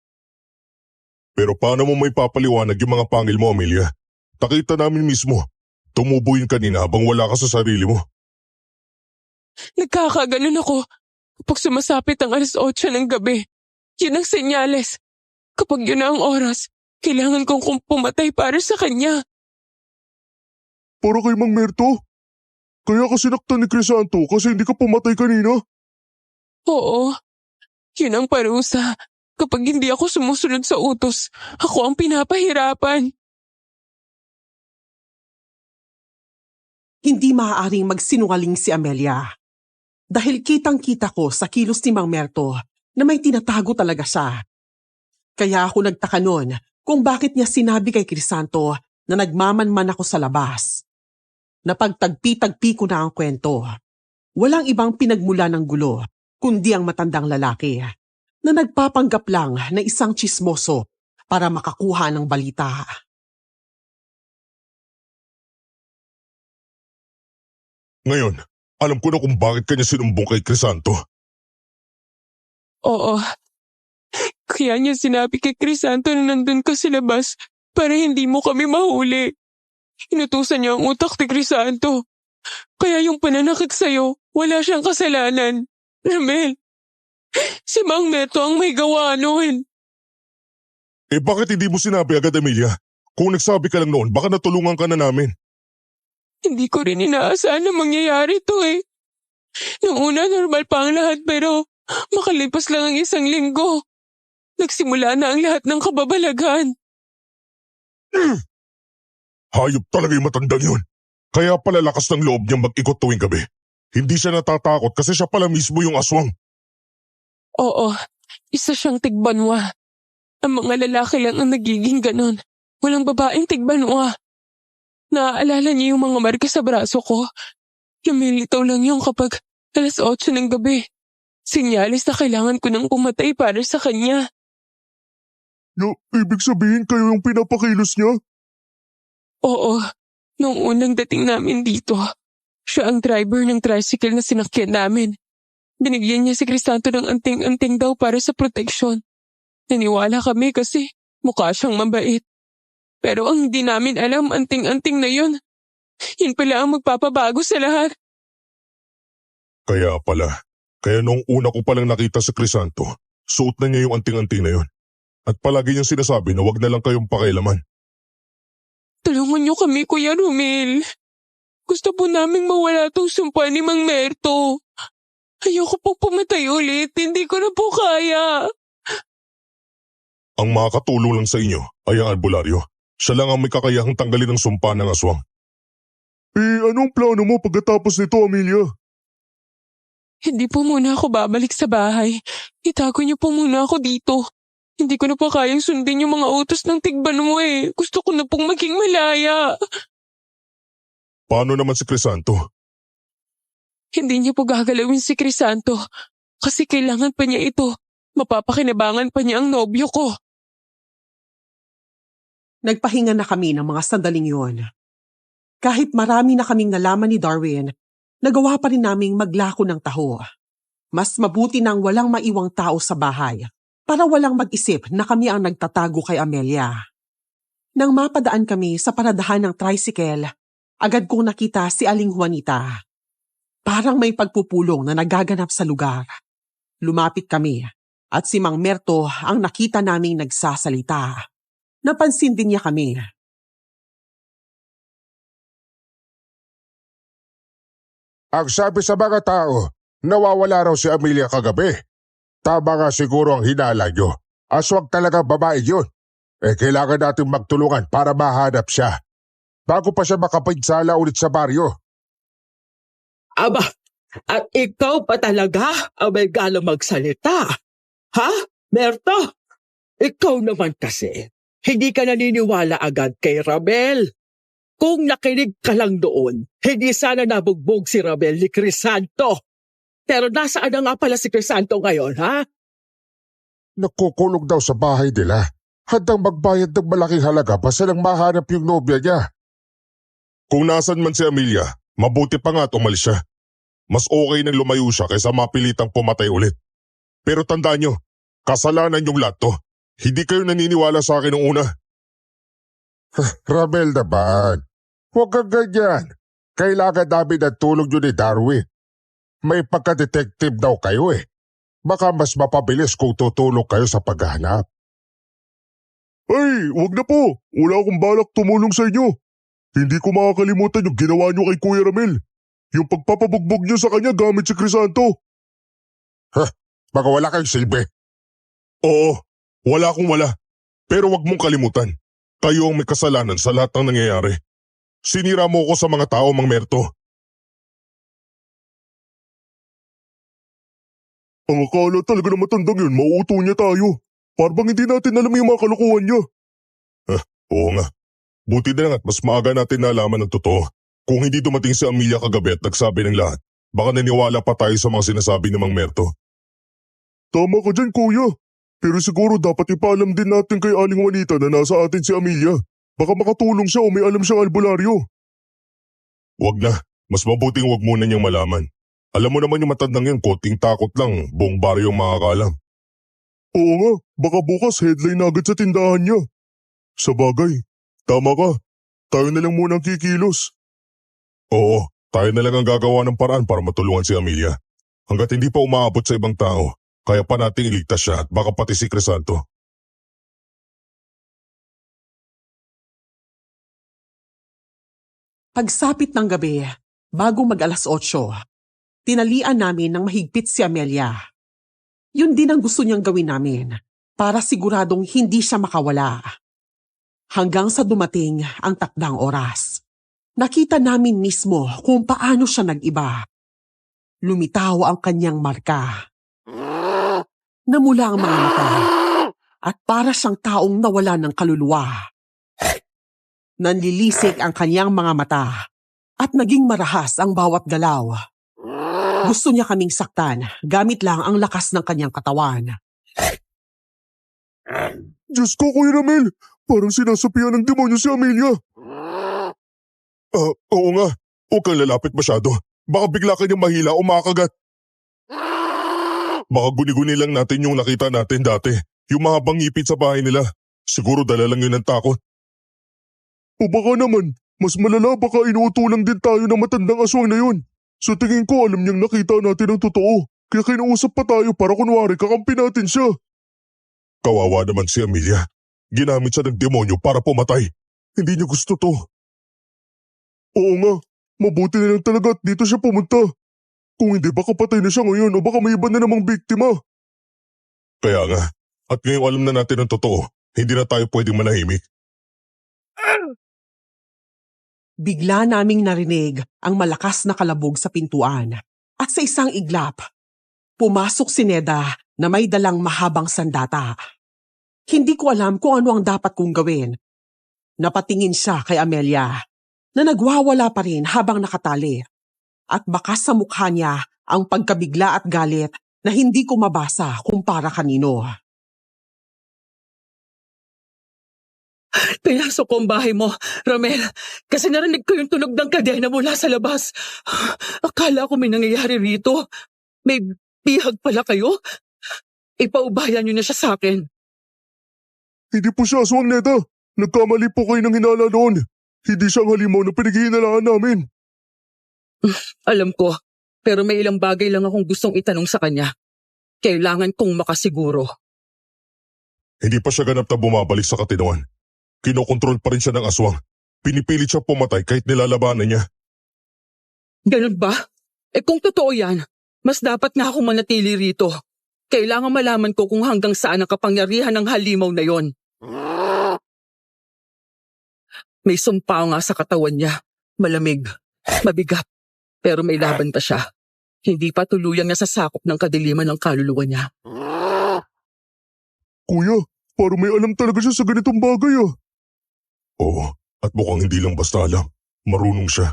Pero paano mo may papaliwanag yung mga pangil mo, Amelia? Takita namin mismo. Tumubo yun kanina habang wala ka sa sarili mo. Nagkakaganon ako kapag sumasapit ang 8:00 ng gabi. Yun ang senyales. Kapag yun na ang oras, kailangan kong pumatay para sa kanya. Para kay Mang Merto? Kaya ka sinaktan ni Crisanto kasi hindi ka pumatay kanina? Oo, yun ang parusa. Kapag hindi ako sumusunod sa utos, ako ang pinapahirapan. Hindi maaaring magsinungaling si Amelia. Dahil kitang-kita ko sa kilos ni Mang Merto na may tinatago talaga siya. Kaya ako nagtaka noon kung bakit niya sinabi kay Crisanto na nagmamanman ako sa labas. Napagtagpi-tagpi ko na ang kwento. Walang ibang pinagmula ng gulo, kundi ang matandang lalaki na nagpapanggap lang na isang tsismoso para makakuha ng balita. Ngayon, alam ko na kung bakit kanya sinumbong kay Crisanto. Oo. Kaya niya sinabi kay Crisanto na nandun ka sa labas para hindi mo kami mahuli. Inutusan niya ang utak ni Crisanto. Kaya yung pananakit sa'yo, wala siyang kasalanan. Ramel, si Mang Merto ang may gawa noon. Eh bakit hindi mo sinabi agad, Amelia? Kung nagsabi ka lang noon, baka natulungan ka na namin. Hindi ko rin inaasahan na mangyayari to eh. Nung una normal pa ang lahat pero makalipas lang ang 1 linggo. Nagsimula na ang lahat ng kababalaghan. Hayop talaga yung matandang yun. Kaya pala lakas ng loob niyang mag-ikot tuwing gabi. Hindi siya natatakot kasi siya pala mismo yung aswang. Oo, isa siyang tigbanwa. Ang mga lalaki lang ang nagiging ganon. Walang babaeng tigbanwa. Naaalala niyo yung mga marka sa braso ko? Lumilitaw lang yung kapag 8:00 ng gabi. Sinyalis na kailangan ko nang pumatay para sa kanya. Ibig sabihin kayo yung pinapakilos niya? Oo, nung unang dating namin dito, siya ang driver ng tricycle na sinakyan namin. Binigyan niya si Crisanto ng anting-anting daw para sa proteksyon. Naniwala kami kasi mukha siyang mabait. Pero ang hindi namin alam, anting-anting na yun. Yun pala ang magpapabago sa lahat. Kaya pala. Kaya nung una ko palang nakita sa Crisanto, suot na niya yung anting-anting na yun. At palagi niyang sinasabi na wag na lang kayong pakailaman. Tulungan niyo kami, Kuya Romel. Gusto po naming mawala tong sumpa ni Mang Merto. Ayoko pong pumatay ulit. Hindi ko na po kaya. Ang makakatulong lang sa inyo ay ang albularyo. Siya lang ang may kakayahang tanggalin ang sumpa ng aswang. Anong plano mo pagkatapos nito, Amelia? Hindi po muna ako babalik sa bahay. Itago niyo po muna ako dito. Hindi ko na po kayang sundin yung mga utos ng tigban mo eh. Gusto ko na pong maging malaya. Paano naman si Crisanto? hindi niya po gagalawin si Crisanto kasi kailangan pa niya ito. Mapapakinabangan pa niya ang nobyo ko. Nagpahinga na kami ng mga sandaling yun. Kahit marami na kaming nalaman ni Darwin, nagawa pa rin naming maglako ng taho. Mas mabuti nang walang maiwang tao sa bahay para walang mag-isip na kami ang nagtatago kay Amelia. Nang mapadaan kami sa paradahan ng tricycle, agad kong nakita si Aling Juanita. Parang may pagpupulong na nagaganap sa lugar. Lumapit kami at si Mang Merto ang nakita naming nagsasalita. Napansin din niya kami. Ang sabi sa mga tao, nawawala raw si Amelia kagabi. Tama nga siguro ang hinala nyo. Aswang talaga babae yun. Kailangan natin magtulungan para mahanap siya. Bago pa siya makapinsala ulit sa baryo. Aba, at ikaw pa talaga ang may galang magsalita. Ha, Merto? Ikaw naman kasi, hindi ka naniniwala agad kay Rabel. Kung nakinig ka lang doon, hindi sana nabugbog si Rabel ni Crisanto. Pero nasaan na nga pala si Crisanto ngayon, ha? Nakukulong daw sa bahay nila. Handang magbayad ng malaking halaga basta lang mahanap yung nobya niya. Kung nasan man si Amelia, mabuti pa nga at umalis siya. Mas okay nang lumayo siya kaysa mapilitang pumatay ulit. Pero tandaan nyo, kasalanan yung lahat to. Hindi kayo naniniwala sa akin nung una. Rabel naman, huwag kang ganyan. Kailangan namin ng tulong nyo ni Darwin. May pagka-detective daw kayo eh. Baka mas mapabilis kung tutulong kayo sa paghahanap. Ay, wag na po. Wala akong balak tumulong sa inyo. Hindi ko makakalimutan yung ginawa nyo kay Kuya Ramel. Yung pagpapabugbog nyo sa kanya gamit si Crisanto. Baka wala kayong silbi. Oo, wala akong wala. Pero wag mong kalimutan. Kayo ang may kasalanan sa lahat ng nangyayari. Sinira mo ko sa mga tao, Mang Merto. Ang akala talaga na matandang yun, mauuto niya tayo. Parang hindi natin alam yung mga kalukuhan niya. Oo nga. Buti na lang at mas maaga natin nalaman ng totoo. Kung hindi dumating si Amelia kagabi at nagsabi ng lahat, baka naniwala pa tayo sa mga sinasabi ni Mang Merto. Tama ka dyan, kuya. Pero siguro dapat ipaalam din natin kay Aling Juanita na nasa atin si Amelia. Baka makatulong siya o may alam siyang albularyo. Wag na. Mas mabuting wag muna niyang malaman. Alam mo naman yung matandang yan, konting takot lang, buong baryo ang makakalam. Oo nga, baka bukas headline na agad sa tindahan niya. Sa bagay, tama ka. Tayo na lang muna ang kikilos. Oo, tayo na lang ang gagawa ng paraan para matulungan si Amelia. Hanggat hindi pa umaabot sa ibang tao, kaya pa nating iligtas siya at baka pati si Crisanto. Pagsapit ng gabi, bago mag-alas 8, tinalian namin ng mahigpit si Amelia. Yun din ang gusto niyang gawin namin para siguradong hindi siya makawala. Hanggang sa dumating ang takdang oras. Nakita namin mismo kung paano siya nag-iba. Lumitaw ang kanyang marka. Namula ang mga mata at para siyang taong nawala ng kaluluwa. Nanlilisik ang kanyang mga mata at naging marahas ang bawat galaw. Gusto niya kaming saktan gamit lang ang lakas ng kanyang katawan. Diyos ko, Kuya Ramel! Parang sinasapian ng demonyo si Amelia. Oo nga. Huwag kang lalapit masyado. Baka bigla kanyang mahila o makagat. Baka guni-guni lang natin yung nakita natin dati. Yung mahabang ngipin sa bahay nila. Siguro dala lang yun ng takot. O baka naman, mas malala baka inuutulang din tayo ng matandang aswang na yun. Sa tingin ko alam niyang nakita natin ang totoo. Kaya kinuusap pa tayo para kunwari kakampi natin siya. Kawawa naman si Amelia. Ginamit siya ng demonyo para pumatay. Hindi niya gusto to. Oo nga, mabuti na lang talaga at dito siya pumunta. Kung hindi baka patay na siya ngayon o baka may iba na namang biktima. Kaya nga, at ngayong alam na natin ang totoo, hindi na tayo pwedeng manahimik. Bigla naming narinig ang malakas na kalabog sa pintuan at sa isang iglap, pumasok si Neda na may dalang mahabang sandata. Hindi ko alam kung ano ang dapat kong gawin. Napatingin siya kay Amelia na nagwawala pa rin habang nakatali at bakas sa mukha niya ang pagkabigla at galit na hindi ko mabasa kung para kanino. Pinasok ko ang bahay mo, Ramel, kasi narinig ko yung tunog ng kadena mula sa labas. Akala ko may nangyayari rito. May bihag pala kayo? Ipaubayan niyo na siya sa akin. Hindi po siya aswang, Neda. Nagkamali po kayo ng hinala noon. Hindi siya ang halimaw na pinaghihinalaan namin. Alam ko, pero may ilang bagay lang akong gustong itanong sa kanya. Kailangan kong makasiguro. Hindi pa siya ganap na bumabalik sa katinoan. Kinokontrol pa rin siya ng aswang. Pinipilit siya pumatay kahit nilalabanan niya. Ganun ba? Kung totoo yan, mas dapat na ako manatili rito. Kailangan malaman ko kung hanggang saan ang kapangyarihan ng halimaw na yon. May sumpa nga sa katawan niya. Malamig, mabigat, pero may laban pa siya. Hindi pa tuluyang nasasakop ng kadiliman ng kaluluwa niya. Kuya, parang may alam talaga siya sa ganitong bagay ah. Oo, at mukhang hindi lang basta alam. Marunong siya.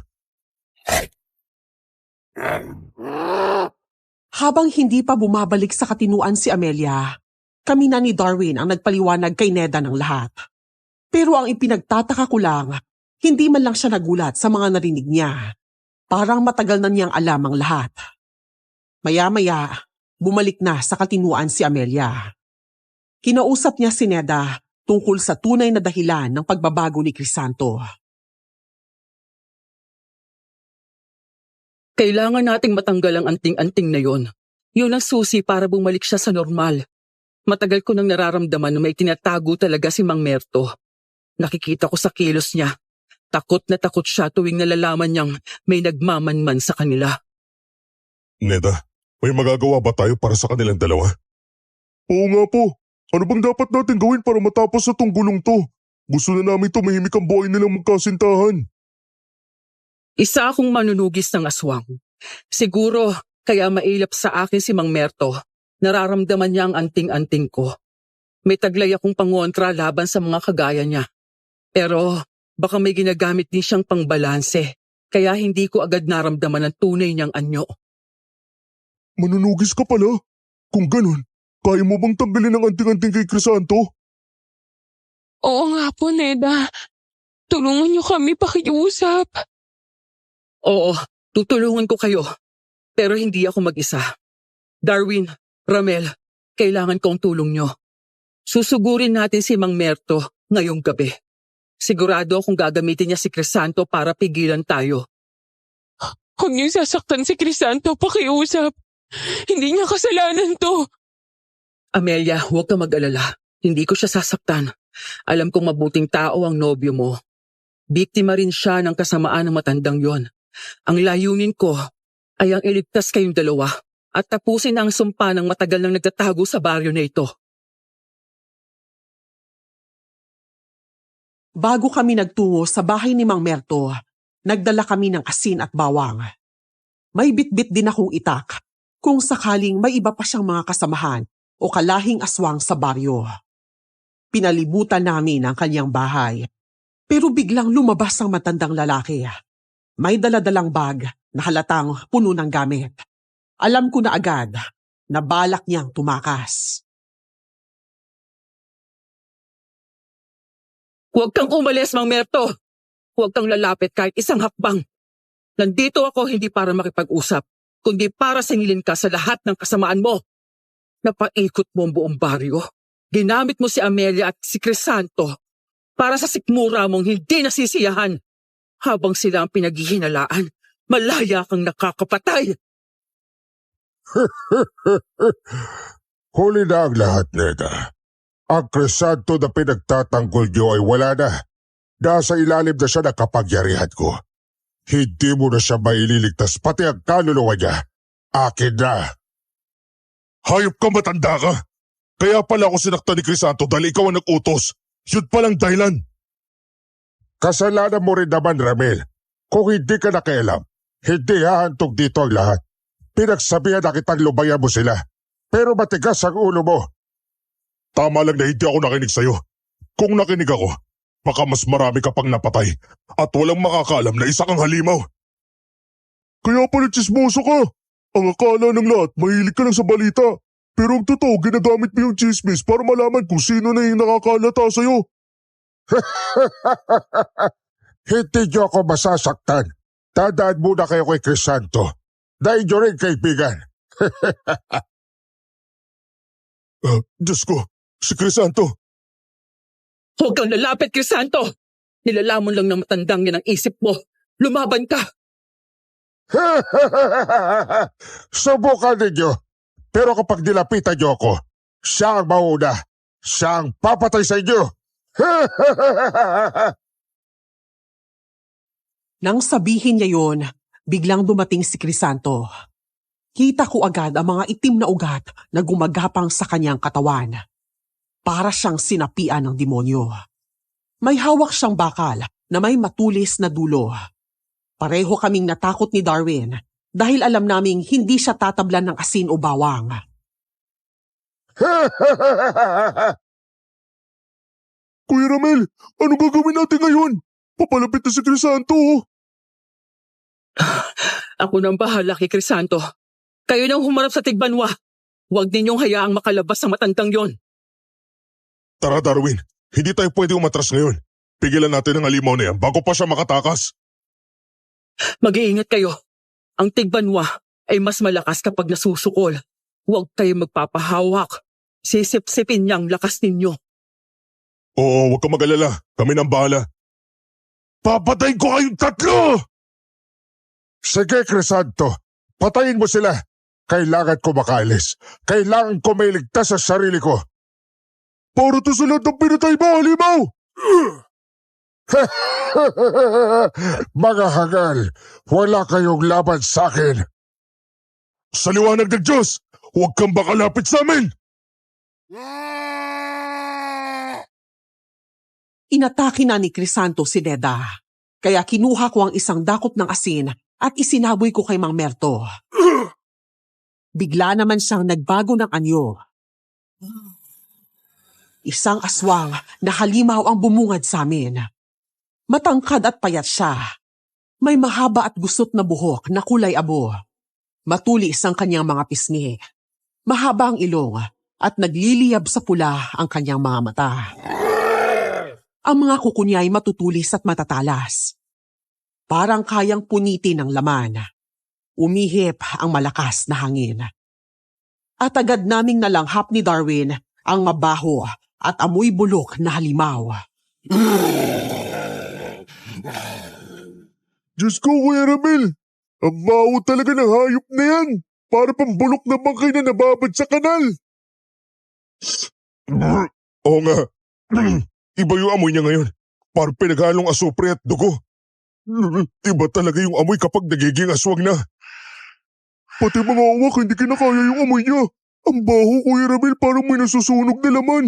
Habang hindi pa bumabalik sa katinuan si Amelia, kami na ni Darwin ang nagpaliwanag kay Neda ng lahat. Pero ang ipinagtataka ko lang, hindi man lang siya nagulat sa mga narinig niya. Parang matagal na niyang alam ang lahat. Maya-maya, bumalik na sa katinuan si Amelia. Kinausap niya si Neda tungkol sa tunay na dahilan ng pagbabago ni Crisanto. Kailangan nating matanggal ang anting-anting na yon. Yun ang susi para bumalik siya sa normal. Matagal ko nang nararamdaman na may tinatago talaga si Mang Merto. Nakikita ko sa kilos niya. Takot na takot siya tuwing nalalaman niyang may nagmamanman sa kanila. Neda, may magagawa ba tayo para sa kanilang dalawa? Oo nga po. Ano bang dapat natin gawin para matapos sa tong gulong to? Gusto na namin tumahimik ang buhay nilang magkasintahan. Isa akong manunugis ng aswang. Siguro kaya mailap sa akin si Mang Merto. Nararamdaman niya ang anting-anting ko. May taglay akong pangontra laban sa mga kagaya niya. Pero baka may ginagamit din siyang pangbalanse. Kaya hindi ko agad naramdaman ang tunay niyang anyo. Manunugis ka pala. Kung ganun, kaya mo bang tanggalin ang anting-anting kay Crisanto? Oo nga po, Neda. Tulungan niyo kami pakiusap. Oo, tutulungan ko kayo. Pero hindi ako mag-isa. Darwin, Ramel, kailangan ko ang tulong niyo. Susugurin natin si Mang Merto ngayong gabi. Sigurado akong gagamitin niya si Crisanto para pigilan tayo. Huwag niyo sasaktan si Crisanto, pakiusap. Hindi niya kasalanan to. Amelia, huwag ka mag-alala. Hindi ko siya sasaktan. Alam kong mabuting tao ang nobyo mo. Biktima rin siya ng kasamaan ng matandang yon. Ang layunin ko ay ang iligtas kayong dalawa at tapusin ang sumpa ng matagal nang nagtatago sa baryo na ito. Bago kami nagtungo sa bahay ni Mang Merto, nagdala kami ng asin at bawang. May bitbit din akong itak kung sakaling may iba pa siyang mga kasamahan o kalahing aswang sa baryo. Pinalibutan namin ang kanyang bahay, pero biglang lumabas ang matandang lalaki. May daladalang bag na halatang puno ng gamit. Alam ko na agad na balak niyang tumakas. Huwag kang umalis, Mang Merto. Huwag kang lalapit kahit isang hakbang. Nandito ako hindi para makipag-usap, kundi para singilin ka sa lahat ng kasamaan mo. Napaikot mo ang buong baryo. Ginamit mo si Amelia at si Crisanto para sa sikmura mong hindi nasisiyahan. Habang sila ang pinaghihinalaan, malaya kang nakakapatay. Huli na ang lahat, Neda. Ang Crisanto na pinagtatanggol niyo ay wala na. Nasa ilalim na siya ng kapangyarihan ko. Hindi mo na siya maililigtas, pati ang kaluluwa niya. Akin na. Hayop ka, matanda ka! Kaya pala ako sinaktan ni Crisanto dahil ikaw ang nag-utos. Yun palang dahilan. Kasalanan mo rin naman, Ramel. Kung hindi ka nakialam, hindi hahantog dito ang lahat. Pinagsabihan na kitang lubayan mo sila. Pero matigas ang ulo mo. Tama lang na hindi ako nakinig sa'yo. Kung nakinig ako, baka mas marami ka pang napatay at walang makakaalam na isa kang halimaw. Kaya pala chismoso ka. Ang akala ng lahat, mahilig ka lang sa balita. Pero ang totoo, ginagamit mo yung chismis para malaman kung sino na yung nakakalata sa'yo. Hindi niyo ako masasaktan. Dadaan muna kayo kay Crisanto. Dahil niyo rin kaibigan. Diyos ko, si Crisanto. Huwag kang lalapit, Crisanto! Nilalamon lang ng matandang yan ang isip mo. Lumaban ka! Subukan ninyo. Pero kapag nilapitan niyo ako, siya ang mauna. Siya ang papatay sa inyo. Nang sabihin niya yon, biglang dumating si Crisanto. Kita ko agad ang mga itim na ugat na gumagapang sa kanyang katawan. Para siyang sinapian ng demonyo. May hawak siyang bakal na may matulis na dulo. Pareho kaming natakot ni Darwin dahil alam naming hindi siya tatablan ng asin o bawang. Kuya Ramel, ano gagawin natin ngayon? Papalapit na si Crisanto. Ako nang bahala kay Crisanto. Kayo nang humarap sa tigbanwa. Huwag ninyong hayaang makalabas sa matandang yon. Tara Darwin, hindi tayo pwede umatras ngayon. Pigilan natin ang halimaw na yan bago pa siya makatakas. Mag-iingat kayo. Ang tigbanwa ay mas malakas kapag nasusukol. Huwag kayo magpapahawak. Sisip-sipin niyang lakas ninyo. Oo, huwag kang mag-alala. Kami nang bahala. Papatayin ko kayong tatlo! Sige, Crisanto. Patayin mo sila. Kailangan ko makaalis. Kailangan ko may ligtas sa sarili ko. Para to sa lahat ng pinatay mo, halimaw! Mga hangal, wala kayong laban sa akin. Sa liwanag ng Diyos, huwag kang makalapit sa amin! Inatake na ni Crisanto si Neda. Kaya kinuha ko ang isang dakop ng asin at isinaboy ko kay Mang Merto. Bigla naman siyang nagbago ng anyo. Isang aswang na halimaw ang bumungad sa amin. Matangkad at payat siya. May mahaba at gusot na buhok na kulay abo. Matulis ang kanyang mga pisngi. Mahaba ang ilong at nagliliyab sa pula ang kanyang mga mata. Ang mga kuko niya ay matutulis at matatalas. Parang kayang punitin ng laman. Umihip ang malakas na hangin. At agad naming nalanghap ni Darwin ang mabaho at amoy bulok na halimaw. Diyos ko, Kuya Ramel. Ang baho talaga ng hayop na yan. Para pambulok na bangkay na nababad sa kanal. Oo nga. Iba yung amoy niya ngayon. Parang pinaghalong asupre at dugo. Iba talaga yung amoy kapag nagiging aswang na. Pati mga uwak hindi kinakaya yung amoy niya. Ang baho, Kuya Ramel, parang may nasusunog na laman.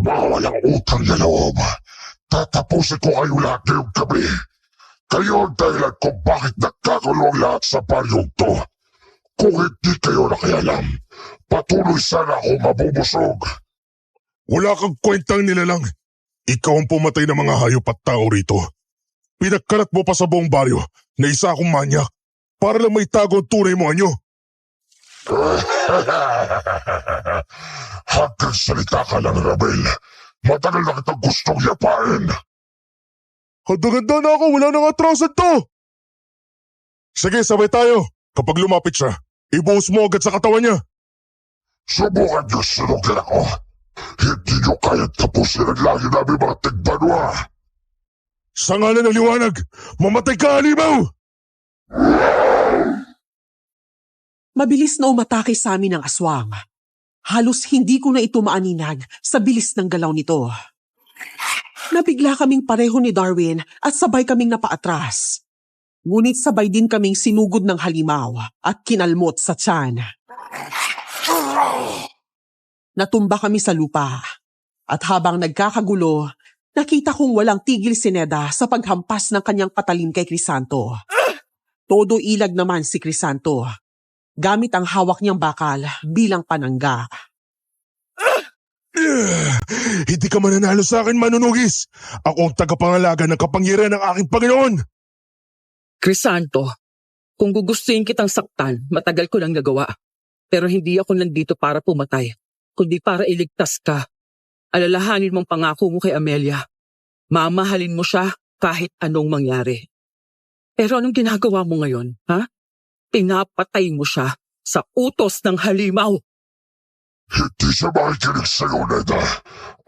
Walang utang na loob. Tatapusin ko kayo lahat ngayong gabi. Kayo ang dahilan kung bakit nagkagulo ang lahat sa baryong to. Kung hindi kayo nakialam, patuloy sana ako mabubusog. Wala kang kwentang nilalang. Ikaw ang pumatay ng mga hayop at tao rito. Pinagkalat mo pa sa buong baryo na isa akong manyak para lang may tago ang tunay mo anyo. Hanggang salita ka lang, Ramel. Matagal na kitang gustong yapain. Handa-handa na ako, wala nang atrasan to. Sige, sabay tayo. Kapag lumapit siya, ibuhos mo agad sa katawan niya. Subukan niyo sunugin ako. Hindi niyo kaya tapusin ang lagi namin mga tigbanwa. Sa ngalan ng liwanag, mamatay ka, halimaw! Mabilis na umatake sa amin ang aswang. Halos hindi ko na ito maaninag sa bilis ng galaw nito. Nabigla kaming pareho ni Darwin at sabay kaming napaatras. Ngunit sabay din kaming sinugod ng halimaw at kinalmot sa tiyan. Natumba kami sa lupa at habang nagkakagulo, nakita kong walang tigil si Neda sa paghampas ng kanyang patalim kay Crisanto. Todo ilag naman si Crisanto, gamit ang hawak niyang bakal bilang panangga. Hindi ka mananalo sa akin, manunugis. Ako ang tagapangalaga ng kapangyarihan ng aking Panginoon. Crisanto, kung gugustuhin kitang saktan, matagal ko lang nagawa. Pero hindi ako nandito para pumatay, kundi para iligtas ka. Alalahanin mong pangako mo kay Amelia. Mamahalin mo siya kahit anong mangyari. Pero anong ginagawa mo ngayon, ha? Pinapatay mo siya sa utos ng halimaw. Hindi siya makikinig sa'yo, Neda.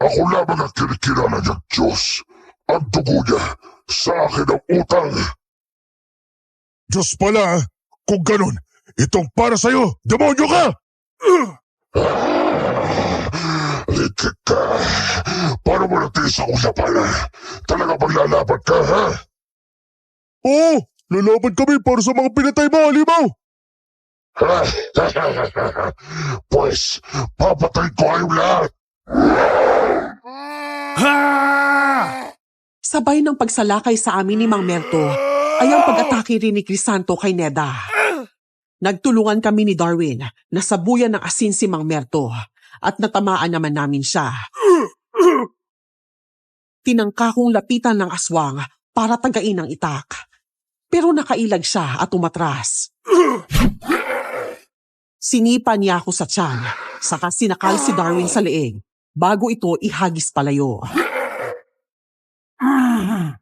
Ako lamang ang kinikilala niyang Diyos. Ang dugo niya sa akin ang utang. Diyos pala, kung ganun, itong para sa'yo, demonyo ka! Likit ka. Paano mo natiis ako sa pala? Talaga maglalaban ka, ha? Oo, lalaban kami para sa mga pinatay mo, halimaw! Pues, papatay ko kayong lahat! Sabay ng pagsalakay sa amin ni Mang Merto ay ang pag-atake rin ni Crisanto kay Neda. Nagtulungan kami ni Darwin na sabuyan ng asin si Mang Merto at natamaan naman namin siya. Tinangka kong lapitan ng aswang para tagain ang itak. Pero nakailag siya at umatras. Sinipa niya ako sa tiyan, saka sinakal si Darwin sa leeg bago ito ihagis palayo.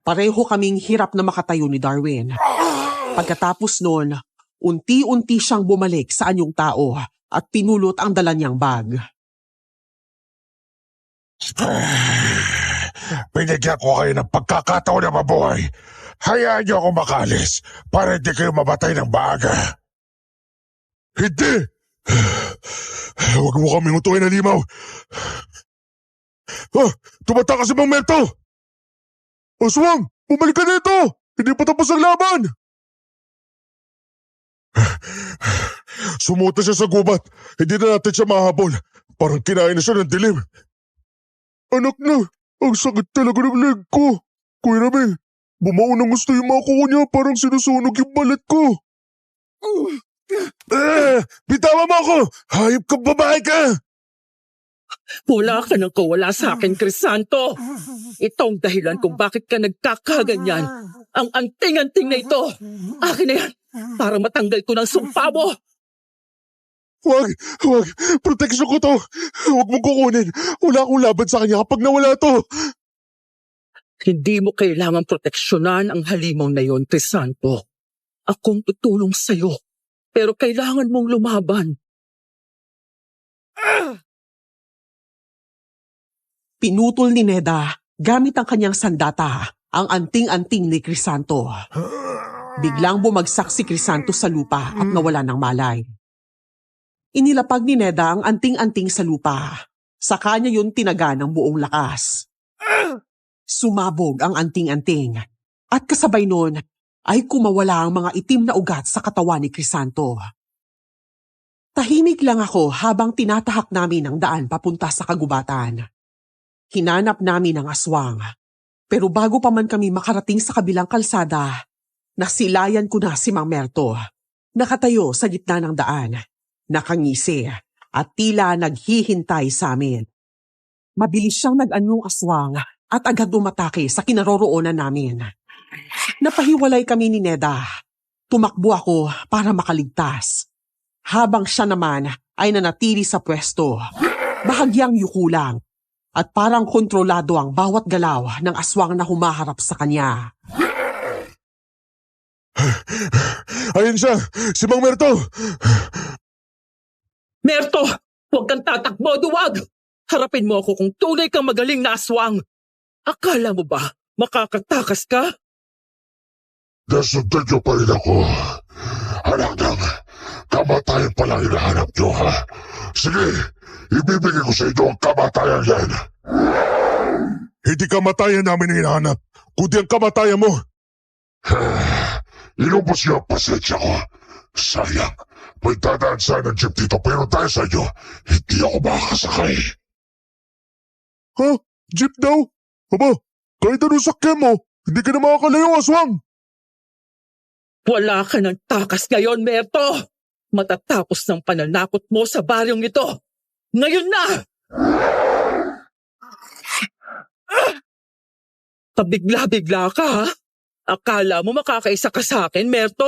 Pareho kaming hirap na makatayo ni Darwin. Pagkatapos noon, unti-unti siyang bumalik sa anyong tao at pinulot ang dala niyang bag. Binigyan ko kayo ng pagkakataon na mabuhay. Hayaan niyo ako makalis para hindi kayo mabatay ng maaga. Hindi! Huwag mo kaming utuin, halimaw. Tumata ka si Mang Merto! Aswang! Bumalik ka dito! Hindi pa tapos ang laban! Sumuta siya sa gubat. Hindi na natin siya mahabol. Parang kinain na siya ng dilim. Anak na, ang sakit talaga ng leg ko. Kuya Ramil, bumao ng gusto yung mga kuko niya, parang sinusunog yung balat ko. Bitawa mo ako! Hayop kang babae ka! Wala ka nang kawala sa akin, Crisanto. Ito ang dahilan kung bakit ka nagkakaganyan. Ang anting-anting na ito. Akin na yan, para matanggal ko ng sumpa mo. Huwag! Proteksyon ko to! Huwag mong kukunin! Wala akong laban sa kanya kapag nawala to! Hindi mo kailangan proteksyonan ang halimaw na yon, Crisanto. Akong tutulong sa'yo, pero kailangan mong lumaban. Pinutol ni Neda gamit ang kanyang sandata ang anting-anting ni Crisanto. Biglang bumagsak si Crisanto sa lupa at nawala ng malay. Inilapag ni Neda ang anting-anting sa lupa. Sa kanya yun tinaga ng buong lakas. Sumabog ang anting-anting at kasabay nun ay kumawala ang mga itim na ugat sa katawan ni Crisanto. Tahimik lang ako habang tinatahak namin ang daan papunta sa kagubatan. Hinanap namin ang aswang, pero bago pa man kami makarating sa kabilang kalsada, nasilayan ko na si Mang Merto. Nakatayo sa gitna ng daan, nakangisi at tila naghihintay sa amin. Mabilis siyang nag-anyong aswang at agad umatake sa kinaroroonan namin. Napahiwalay kami ni Neda. Tumakbo ako para makaligtas. Habang siya naman ay nanatili sa pwesto, bahagyang yuko lang at parang kontrolado ang bawat galaw ng aswang na humaharap sa kanya. Ayun siya! Si Mang Merto! Merto, huwag kang tatakbo, duwag! Harapin mo ako kung tunay kang magaling na aswang. Akala mo ba makakatakas ka? Nasundan niyo pa rin ako. Anak nang, kamatayan pa lang hinahanap niyo, ha? Sige, ibibigay ko sa inyo ang kamatayan yan. Hindi kamatayan namin ang hinahanap, kundi ang kamatayan mo. Inubos niyo ang pasensya ko. Sayang, may dadaan sana ng jeep dito pero dahil sa inyo, hindi ako makakasakay. Ha? Jeep daw? Aba, kahit anong sakyan mo, hindi ka na makakalayo, aswang. Wala ka ng takas ngayon, Merto! Matatapos ng pananakot mo sa baryong ito. Ngayon na! Pabigla-bigla ka, ha? Akala mo makakaisa ka sa akin, Merto?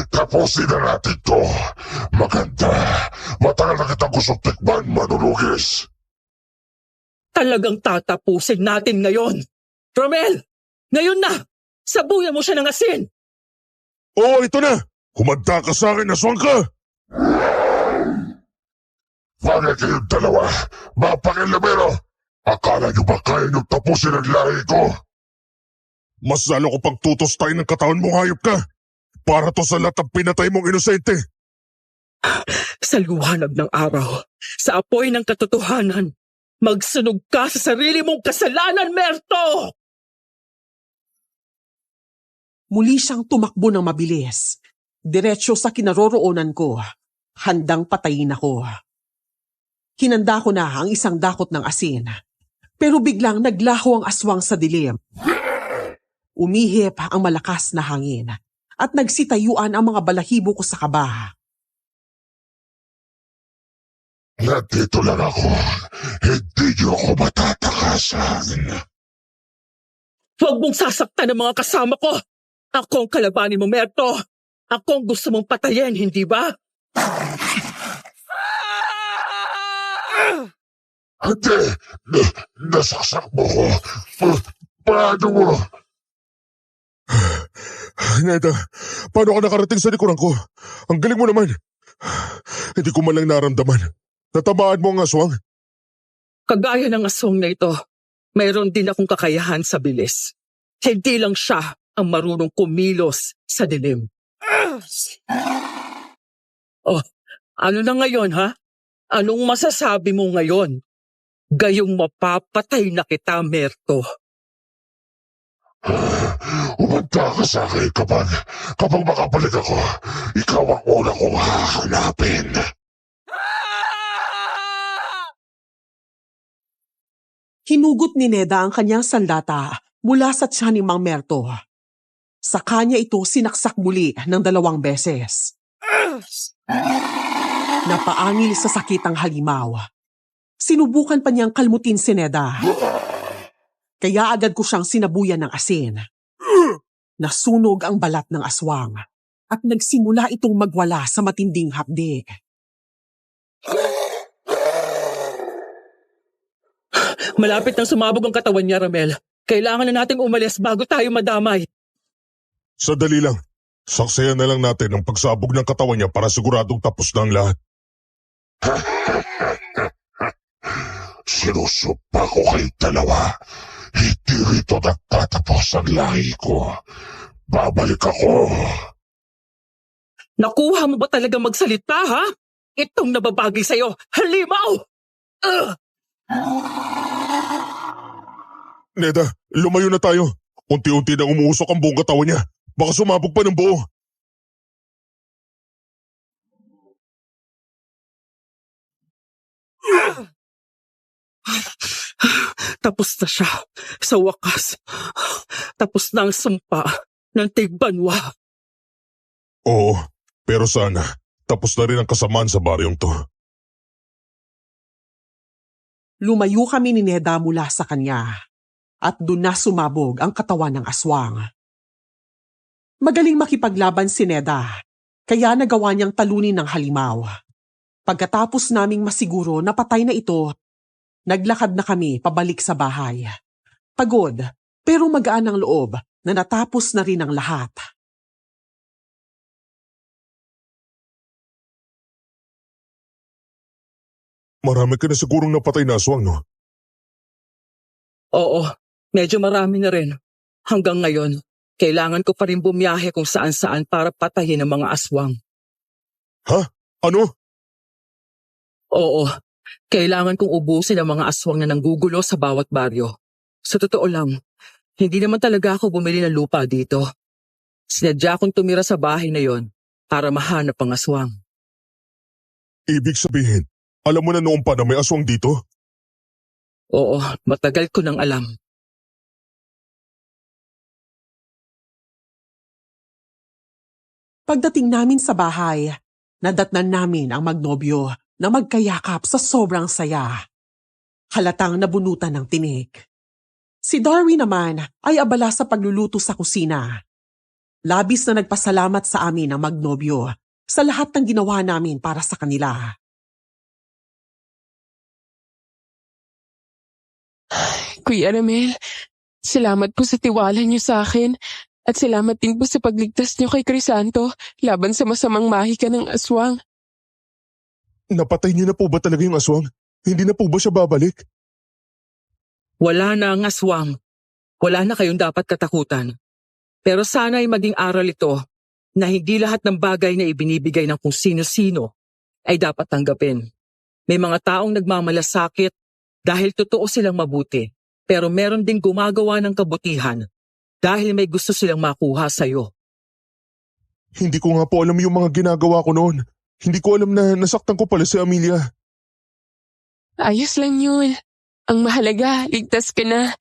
Tapusin na natin to. Maganda. Matagal na kitang gustong tikman, manunugis. Talagang tatapusin natin ngayon. Romel, ngayon na! Sabuyan mo siya ng asin! Oo, ito na. Kumanta ka sa akin, aswang ka. Bagay kayong dalawa, mga pakilabero. Akala niyo ba kaya niyo tapusin ang lahi ko? Mas lalo ko pang tutostay ng katawan mo, hayop ka. Para to sa lahat ng pinatay mong inosente. Sa liwanag ng araw, sa apoy ng katotohanan, magsunog ka sa sarili mong kasalanan, Merto! Muli siyang tumakbo ng mabilis. Diretso sa kinaroroonan ko. Handang patayin ako. Hinanda ko na ang isang dakot ng asin. Pero biglang naglaho ang aswang sa dilim. Umihip ang malakas na hangin at nagsitayuan ang mga balahibo ko sa kaba. Nandito lang ako. Hindi niyo ako matatakasan. Huwag mong sasaktan ng mga kasama ko! Ako ang kalabanin mo, Merto! Ako ang gusto mong patayin, hindi ba? Hindi! Nasaksak mo ko! Paano mo? Neda, paano ka nakarating sa likuran ko? Ang galing mo naman. Hindi ko man lang naramdaman. Natamaan mo ang aswang. Kagaya ng aswang na ito, mayroon din akong kakayahan sa bilis. Hindi lang siya ang marunong kumilos sa dilim. Oh, ano na ngayon, ha? Anong masasabi mo ngayon? Gayong mapapatay na kita, Merto. Umanda ka sa akin kapag makabalik ako, ikaw ang una kong hahanapin. Hinugot ni Neda ang kanyang sandata mula sa tiyan ni Mang Merto. Sa kanya ito sinaksak muli ng 2 beses. Napaangil sa sakit ang halimaw. Sinubukan pa niyang kalmutin si Neda. Kaya agad ko siyang sinabuyan ng asin. Nasunog ang balat ng aswang at nagsimula itong magwala sa matinding hapdi. Malapit nang sumabog ang katawan niya, Ramel. Kailangan na nating umalis bago tayo madamay. Sadali lang. Saksayan na lang natin ang pagsabog ng katawan niya para siguradong tapos na ang lahat. Sinusumpa ko kayong dalawa. Hindi rito nagtatapos ang lahi ko. Babalik ako. Nakuha mo ba talaga magsalita, ha? Itong nababagay sa'yo, halimaw! Neda, lumayo na tayo. Unti-unti nang umuusok ang buong katawan niya. Baka sumabog pa ng buo. Tapos na siya. Sa wakas. Tapos na ang sumpa ng tigbanwa. Oo, pero sana tapos na rin ang kasamaan sa baryong to. Lumayo kami ni Neda mula sa kanya at doon na sumabog ang katawan ng aswang. Magaling makipaglaban si Neda, kaya nagawa niyang talunin ng halimaw. Pagkatapos naming masiguro na patay na ito, naglakad na kami pabalik sa bahay. Pagod, pero magaan ang loob na natapos na rin ang lahat. Marami ka na sigurong napatay na aswang, no? Oo, medyo marami na rin. Hanggang ngayon, kailangan ko pa rin bumiyahe kung saan-saan para patayin ang mga aswang. Ha? Ano? Oo, kailangan kong ubusin ang mga aswang na nanggugulo sa bawat baryo. Sa totoo lang, hindi naman talaga ako bumili ng lupa dito. Sinadya kong tumira sa bahay na yon para mahanap ang aswang. Ibig sabihin, alam mo na noon pa na may aswang dito? Oo, matagal ko nang alam. Pagdating namin sa bahay, nadatnan namin ang magnobyo na magkayakap sa sobrang saya. Halatang nabunutan ng tinik. Si Darwin naman ay abala sa pagluluto sa kusina. Labis na nagpasalamat sa amin ang magnobyo sa lahat ng ginawa namin para sa kanila. Kuya Ramel, salamat po sa tiwala niyo sa akin at salamat din po sa pagligtas niyo kay Crisanto laban sa masamang mahika ng aswang. Napatay niyo na po ba talaga yung aswang? Hindi na po ba siya babalik? Wala na ang aswang. Wala na kayong dapat katakutan. Pero sana ay maging aral ito na hindi lahat ng bagay na ibinibigay ng kung sino-sino ay dapat tanggapin. May mga taong nagmamalasakit dahil totoo silang mabuti, pero meron ding gumagawa ng kabutihan dahil may gusto silang makuha sa'yo. Hindi ko nga po alam yung mga ginagawa ko noon. Hindi ko alam na nasaktan ko pala si Amelia. Ayos lang yun. Ang mahalaga, ligtas ka na.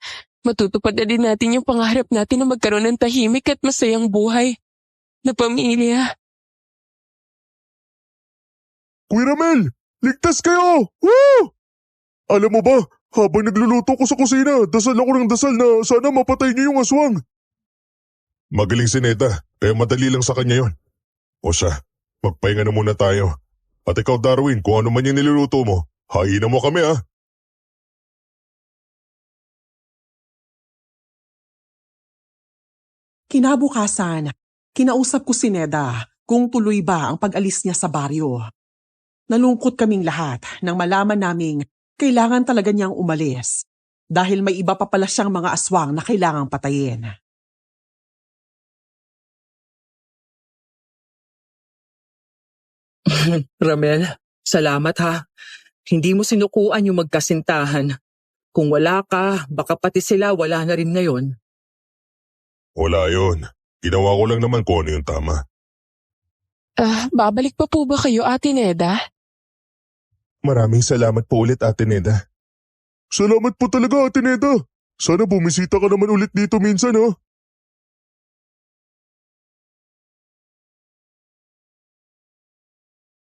Matutupad na din natin yung pangarap natin na magkaroon ng tahimik at masayang buhay na pamilya. Kuya Ramel, ligtas kayo! Woo! Alam mo ba, habang nagluluto ko sa kusina, dasal ako ng dasal na sana mapatay niyo yung aswang. Magaling si Neda, kaya madali lang sa kanya yon. O siya, magpahinga na muna tayo. At ikaw Darwin, kung ano man yung niluluto mo, hainan mo kami ah. Kinabukasan, kinausap ko si Neda kung tuloy ba ang pag-alis niya sa baryo. Nalungkot kaming lahat nang malaman naming kailangan talaga niyang umalis dahil may iba pa pala siyang mga aswang na kailangang patayin. Ramel, salamat ha. Hindi mo sinukuan yung magkasintahan. Kung wala ka, baka pati sila wala na rin ngayon. Wala yun. Ginawa ko lang naman kung ano yung tama. Babalik pa po ba kayo, Ate Neda? Maraming salamat po ulit Ate Neda. Salamat po talaga Ate Neda. Sana bumisita ka naman ulit dito minsan ha.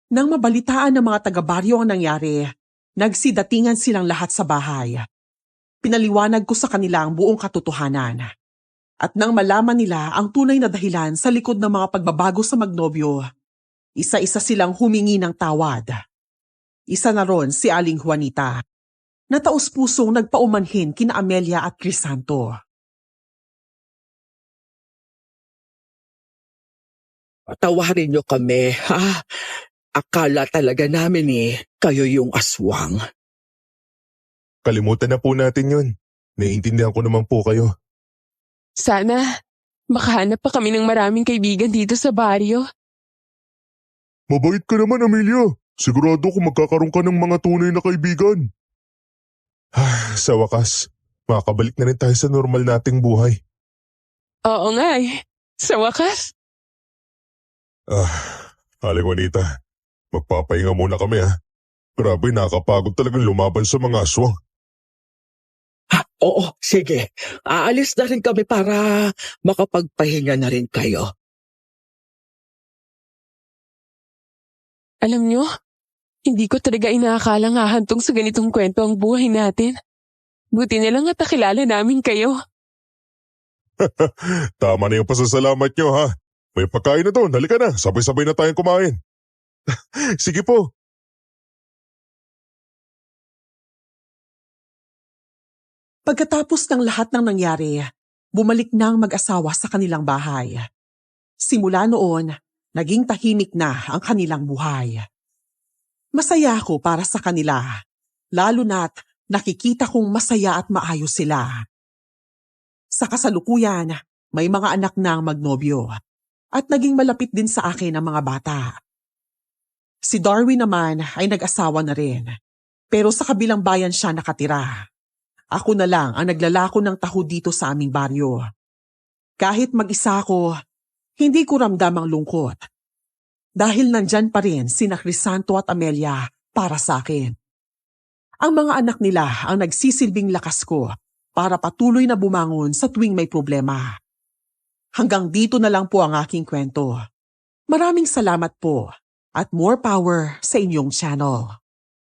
Nang mabalitaan ng mga taga-baryo ang nangyari, nagsidatingan silang lahat sa bahay. Pinaliwanag ko sa kanila ang buong katotohanan. At nang malaman nila ang tunay na dahilan sa likod ng mga pagbabago sa magnobyo, isa-isa silang humingi ng tawad. Isa na ron si Aling Juanita, na taus-pusong nagpaumanhin kina Amelia at Crisanto. Patawarin niyo kami, ha? Akala talaga namin kayo yung aswang. Kalimutan na po natin yun. Naiintindihan ko naman po kayo. Sana makahanap pa kami ng maraming kaibigan dito sa baryo. Mabait ka naman Amelia. Sigurado ko magkakaroon ka ng mga tunay na kaibigan. Sa wakas, makakabalik na rin tayo sa normal nating buhay. Oo nga sa wakas. Aling Juanita, magpapahinga muna kami ha. Grabe, nakakapagod talagang lumaban sa mga aswang. Oo, sige. Aalis na rin kami para makapagpahinga na rin kayo. Alam nyo, hindi ko talaga inaakalang hahantong sa ganitong kwento ang buhay natin. Buti na lang at nakilala namin kayo. Tama na yung pasasalamat nyo ha. May pagkain na doon, halika na, sabay-sabay na tayong kumain. Sige po. Pagkatapos ng lahat ng nangyari, bumalik na ang mag-asawa sa kanilang bahay. Simula noon, naging tahimik na ang kanilang buhay. Masaya ako para sa kanila, lalo na't nakikita kong masaya at maayos sila. Sa kasalukuyan, may mga anak na ang magnobyo at naging malapit din sa akin ang mga bata. Si Darwin naman ay nag-asawa na rin, pero sa kabilang bayan siya nakatira. Ako na lang ang naglalako ng taho dito sa aming baryo. Kahit mag-isa ako, hindi ko ramdam ang lungkot. Dahil nandyan pa rin sina Crisanto at Amelia para sa akin. Ang mga anak nila ang nagsisilbing lakas ko para patuloy na bumangon sa tuwing may problema. Hanggang dito na lang po ang aking kwento. Maraming salamat po at more power sa inyong channel.